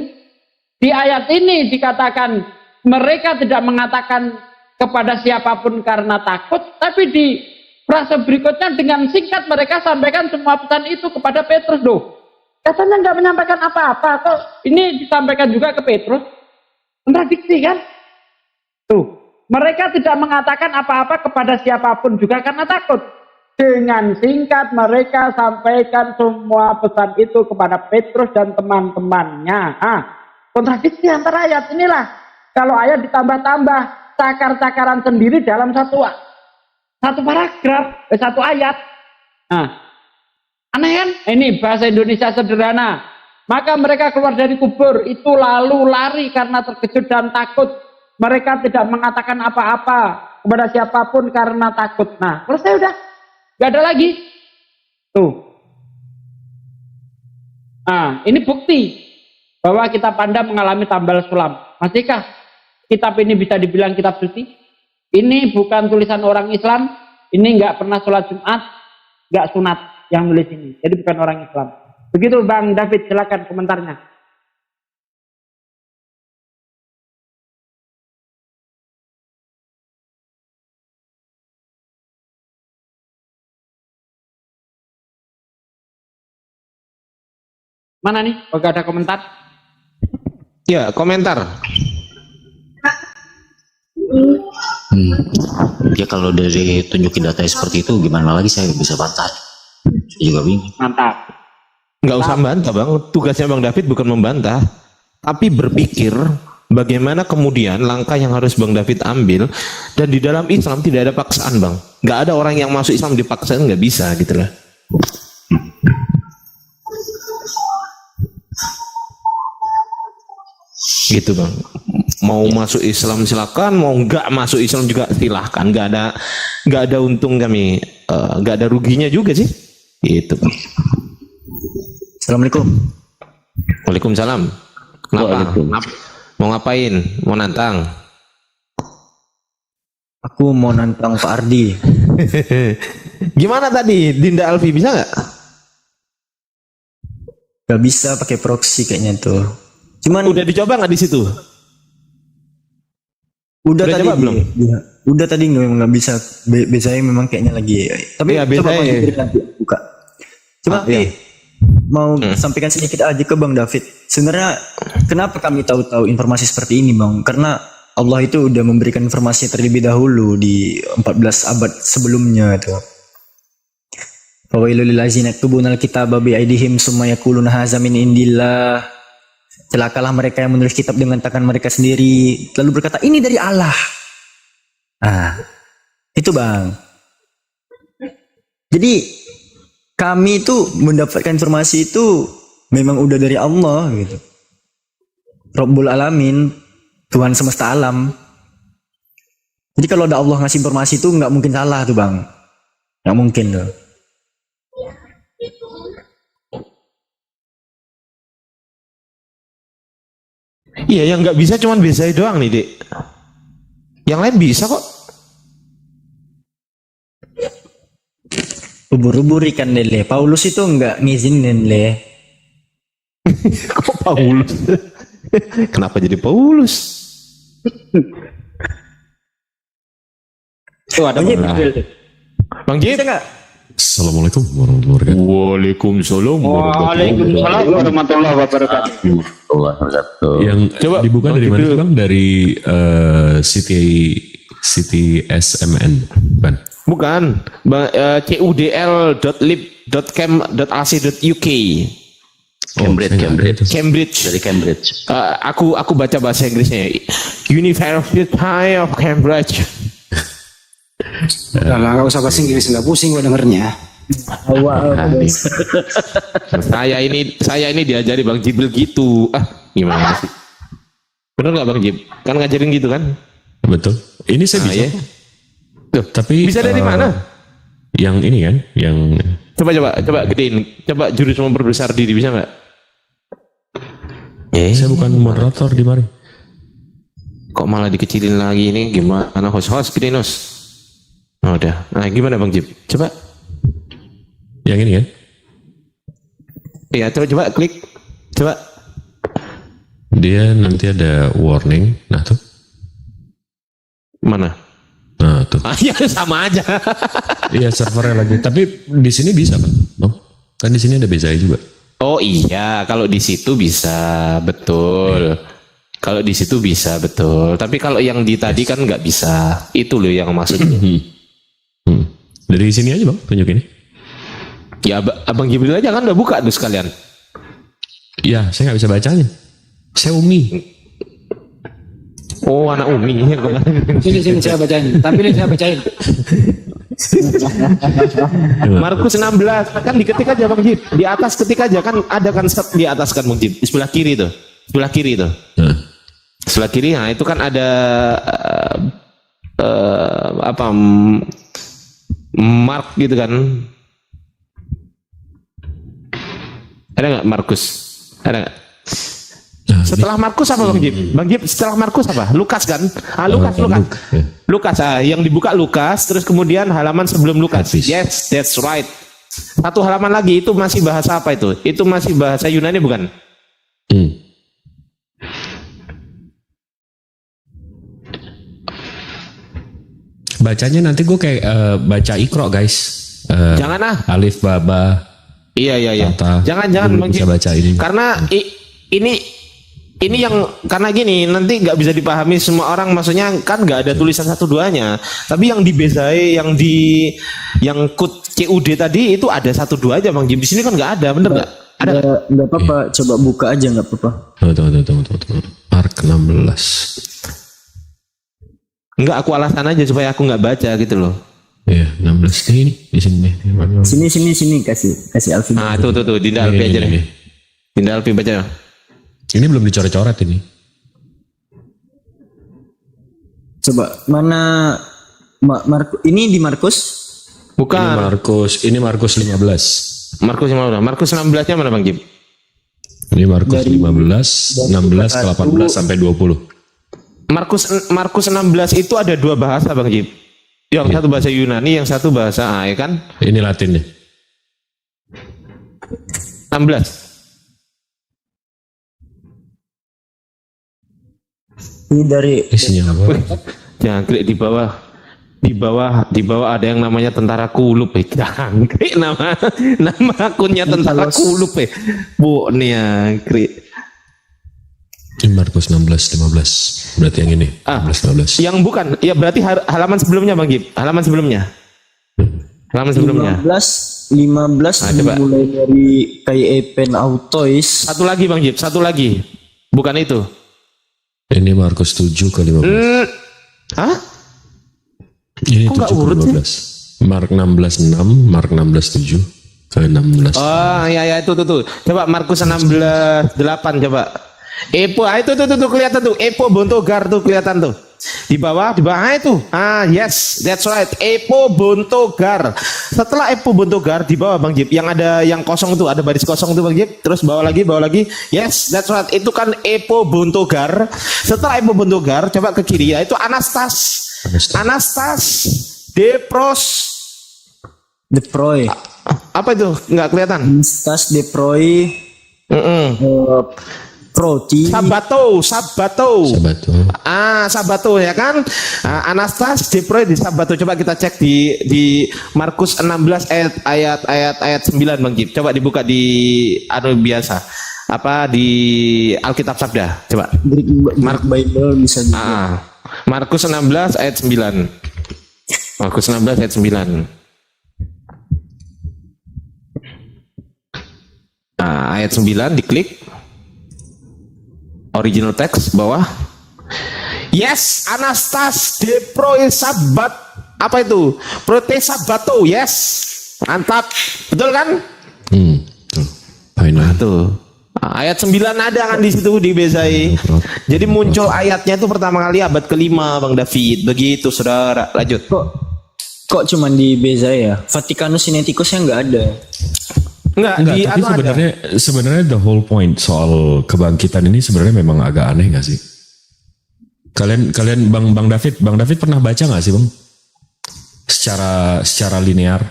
Di ayat ini dikatakan mereka tidak mengatakan kepada siapapun karena takut, tapi di frase berikutnya dengan singkat mereka sampaikan semua pesan itu kepada Petrus. Loh, katanya nggak menyampaikan apa-apa, kok ini disampaikan juga ke Petrus? Kontradiksi kan? Tuh, mereka tidak mengatakan apa-apa kepada siapapun juga karena takut. Dengan singkat mereka sampaikan semua pesan itu kepada Petrus dan teman-temannya. Kontradiksi antara ayat inilah. Kalau ayat ditambah-tambah cakar-cakaran sendiri dalam satu paragraf, satu ayat. Nah, aneh kan? Ini bahasa Indonesia sederhana. Maka mereka keluar dari kubur itu lalu lari karena terkejut dan takut. Mereka tidak mengatakan apa-apa kepada siapapun karena takut. Nah, selesai udah. Gak ada lagi. Tuh. Nah, ini bukti bahwa kitab Anda mengalami tambal sulam. Masihkah kitab ini bisa dibilang kitab suci? Ini bukan tulisan orang Islam. Ini nggak pernah sholat Jumat, nggak sunat yang nulis ini. Jadi bukan orang Islam. Begitu Bang David, silakan komentarnya. Mana nih? Oh, gak ada komentar? Ya, komentar. Ya kalau dari tunjukin datanya seperti itu gimana lagi saya bisa bantah? Saya juga bingung. Mantap. Nggak usah membantah Bang, tugasnya Bang David bukan membantah, tapi berpikir bagaimana kemudian langkah yang harus Bang David ambil. Dan di dalam Islam tidak ada paksaan Bang, nggak ada orang yang masuk Islam dipaksain, nggak bisa gitu lah. Gitu Bang, mau masuk Islam silakan, mau nggak masuk Islam juga silahkan, nggak ada untung kami, nggak ada ruginya juga sih, gitu Bang. Assalamualaikum. Waalaikumsalam. Kenapa? Mau ngapain? Mau nantang? Aku mau nantang Pak Ardi. Gimana tadi? Dinda Alfi bisa nggak? Gak bisa pakai proxy kayaknya tuh. Cuman udah dicoba nggak di situ? Udah tadi coba belum? Udah tadi nggak bisa. Biasanya memang kayaknya lagi. Tapi ya, coba biasanya nanti buka. Coba iya. mau sampaikan sedikit aja ke Bang David. Sebenarnya kenapa kami tahu-tahu informasi seperti ini, Bang? Karena Allah itu udah memberikan informasi terlebih dahulu di 14 abad sebelumnya itu. Fawailul lil ladzina yaktubuna al-kitaba bi aydihim summa yaquluna hadza min indillah. Celakalah mereka yang menulis kitab dengan tangan mereka sendiri lalu berkata ini dari Allah. Itu Bang. Jadi kami itu mendapatkan informasi itu memang udah dari Allah gitu. Rabbul Alamin, Tuhan semesta alam. Jadi kalau ada Allah ngasih informasi itu nggak mungkin salah tuh Bang. Nggak mungkin tuh. Iya, yang nggak bisa cuman Bezai doang nih, Dek. Yang lain bisa kok. Ubur-ubur ikan lele. Paulus itu nggak ngizinin le. Kok Paulus? Kenapa jadi Paulus? Tuh ada Bang Jib. Assalamualaikum warahmatullahi wabarakatuh. Waalaikumsalam warahmatullahi wabarakatuh. Yang coba dibuka dari mana sih Bang? Dari City SMN, Bang? Bukan, cudl.lib.cam.ac.uk. Cambridge. Dari Cambridge. Aku baca bahasa Inggrisnya. University of Cambridge. Udah lah, gak usah bahasa Inggris, nggak pusing gue dengernya. Saya ini diajari Bang Jibril gitu. Gimana sih? Bener nggak Bang Jib? Kan ngajarin gitu kan? Betul. Ini saya bisa. Ya. Tuh, tapi bisa dari mana? Yang ini kan, yang coba gedein. Coba jurus memperbesar diri bisa nggak? Saya bukan moderator di mari. Kok malah dikecilin lagi ini? Gimana host gedein host? Oh, udah. Nah, gimana Bang Jib? Coba. Yang ini kan? Iya, coba klik. Coba. Dia nanti ada warning. Nah, tuh. Mana? Nah, tuh. Ya sama aja. Iya, servernya lagi. Tapi di sini bisa, Bang. Kan di sini ada Bezai juga. Oh iya, kalau di situ bisa, betul. Kalau di situ bisa, betul. Tapi kalau yang di tadi kan nggak bisa. Itu loh yang maksudnya. Dari sini aja Bang, tunjuk ini. Ya Abang Jibril aja kan udah buka tuh sekalian. Ya, saya nggak bisa bacanya. Saya Umi. Oh, anak Umi. Sini saya bacain. Tampilin saya bacain. Markus 16 kan diketik aja Bang Jib. Di atas ketik aja kan ada kan di atas kan Bang Jib. Di sebelah kiri tuh. Sebelah kiri tuh. Sebelah kiri, nah itu kan ada mark gitu kan. Ada nggak Markus? Ada nggak? Setelah Markus apa Bang Jib? Bang Jib setelah Markus apa? Lukas kan? Lukas. Yang dibuka Lukas, terus kemudian halaman sebelum Lukas. Yes, that's right. Satu halaman lagi itu masih bahasa apa itu? Itu masih bahasa Yunani bukan? Bacanya nanti gue kayak baca Iqra guys. Jangan Alif Baba. Iya. Jangan Bang Jib. Baca ini. Karena ini yang karena gini nanti nggak bisa dipahami semua orang, maksudnya kan nggak ada tulisan 1-2-nya, tapi yang di Bezai yang CUD tadi itu ada 1-2 aja Bang Jim. Di sini kan nggak ada, bener nggak? Ada nggak apa-apa, coba buka aja nggak apa-apa. Tunggu. Mark 16. Enggak, aku alasan aja supaya aku nggak baca gitu loh. Iya, 16 ini di sini. Sini kasih Alfi. Nah, tuh Dinda Alfi aja deh. Dinda Alfi baca. Ini belum dicoret-coret ini. Coba mana ini di Markus? Bukan. Ini Markus 15. Markus 16-nya mana Bang Jim? Ini Markus 15, 16 ke 18 sampai 20. Markus 16 itu ada 2 bahasa Bang Jim. Yang satu bahasa Yunani, yang satu bahasa ya kan? Ini Latinnya. 16. Ini dari isinya apa? Jangan klik di bawah. Di bawah ada yang namanya Tentara Kulup jangkrik nama akunnya Tentara Kulup Bu nih Ini Markus 16:15. Berarti yang ini. 16:15. Yang bukan, ya berarti halaman sebelumnya Bang Gib. Halaman sebelumnya. 15 coba. mulai dari Epen Autois. Satu lagi Bang Gib, satu lagi. Bukan itu. Ini Markus 7 ke 15. Hah? Ini kok nggak 7 ke urut 15. Mark 16:6, Mark 16:7 ke 16. Oh ya itu tuh. Coba Markus 16:8 coba. Epo, itu tuh kelihatan tuh. Epo Bontogar tuh kelihatan tuh. Di bawah itu. Yes, that's right. Epo Bontogar. Setelah Epo Bontogar di bawah Bang Jip, yang ada yang kosong tuh, ada baris kosong tuh Bang Jip. Terus bawah lagi. Yes, that's right. Itu kan Epo Bontogar. Setelah Epo Bontogar, coba ke kiri ya. Itu Anastas Deproi. Apa itu? Nggak kelihatan. Anastas Deproi. Proti. Sabato. Sabato ya kan? Anastas Deproi di Sabato. Coba kita cek di Markus 16 ayat 9 Bang Jip. Coba dibuka di biasa. Apa di Alkitab Sabda? Coba. Mark Bible bisa juga. Markus 16 ayat 9. Markus 16 ayat 9. Ayat 9 diklik. Original text bawah. Yes, Anastas Deproi Sabat. Apa itu? Prote Sabato. Yes. Mantap. Betul kan? Final. Tuh. Ayat 9 ada kan di situ di Bezai. Jadi muncul ayatnya itu pertama kali abad ke-5 Bang David. Begitu Saudara. Lanjut. Kok cuman di Bezai ya? Vaticanus Sinaiticusnya nggak ada. Enggak, tapi sebenarnya the whole point soal kebangkitan ini sebenarnya memang agak aneh nggak sih? Kalian Bang David pernah baca nggak sih Bang? Secara linear.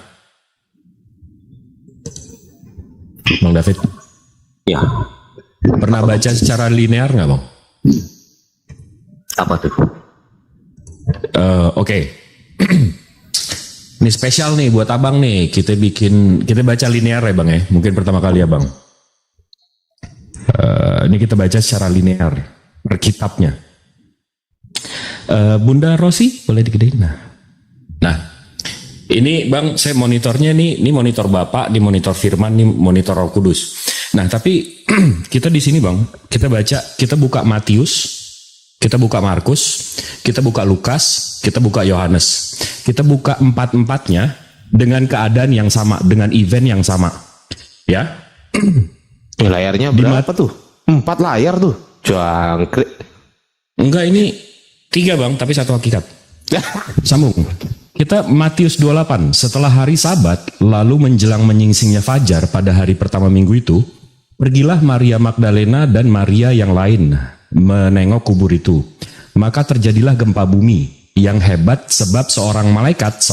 Bang David? Ya. Pernah baca secara linear nggak Bang? Apa tuh? Oke. Ini spesial nih buat abang nih. Kita baca linear ya Bang ya. Mungkin pertama kali ya Bang. Ini kita baca secara linear. Per kitabnya. Bunda Rosi boleh digedein. Nah, ini Bang saya monitornya nih. Ini monitor Bapak, di monitor Firman, ini monitor Roh Kudus. Nah tapi kita di sini Bang. Kita buka Matius. Kita buka Markus, kita buka Lukas, kita buka Yohanes. Kita buka empat-empatnya dengan keadaan yang sama, dengan event yang sama. Ya. Layarnya berapa tuh? 4 layar tuh. Jangkrik. Enggak, ini 3 Bang, tapi 1 hakikat. Sambung. Kita Matius 28. Setelah hari Sabat, lalu menjelang menyingsingnya fajar pada hari pertama minggu itu, pergilah Maria Magdalena dan Maria yang lain menengok kubur itu. Maka terjadilah gempa bumi yang hebat sebab seorang malaikat,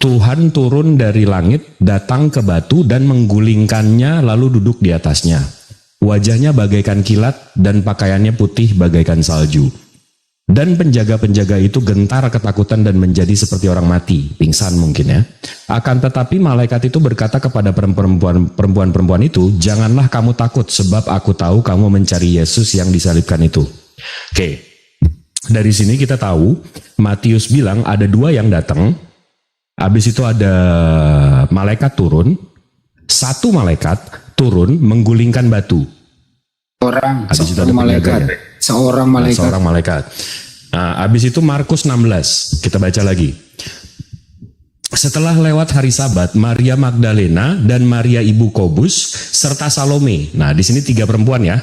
Tuhan turun dari langit, datang ke batu dan menggulingkannya lalu duduk di atasnya. Wajahnya bagaikan kilat dan pakaiannya putih bagaikan salju. Dan penjaga-penjaga itu gentar ketakutan dan menjadi seperti orang mati, pingsan mungkin ya. Akan tetapi malaikat itu berkata kepada perempuan itu, janganlah kamu takut sebab aku tahu kamu mencari Yesus yang disalibkan itu. Oke, dari sini kita tahu Matius bilang ada 2 yang datang. Habis itu ada malaikat turun. 1 malaikat turun menggulingkan batu. Seorang malaikat. Nah, habis itu Markus 16, kita baca lagi. Setelah lewat hari Sabat, Maria Magdalena dan Maria ibu Kobus serta Salome. Nah, di sini 3 perempuan ya.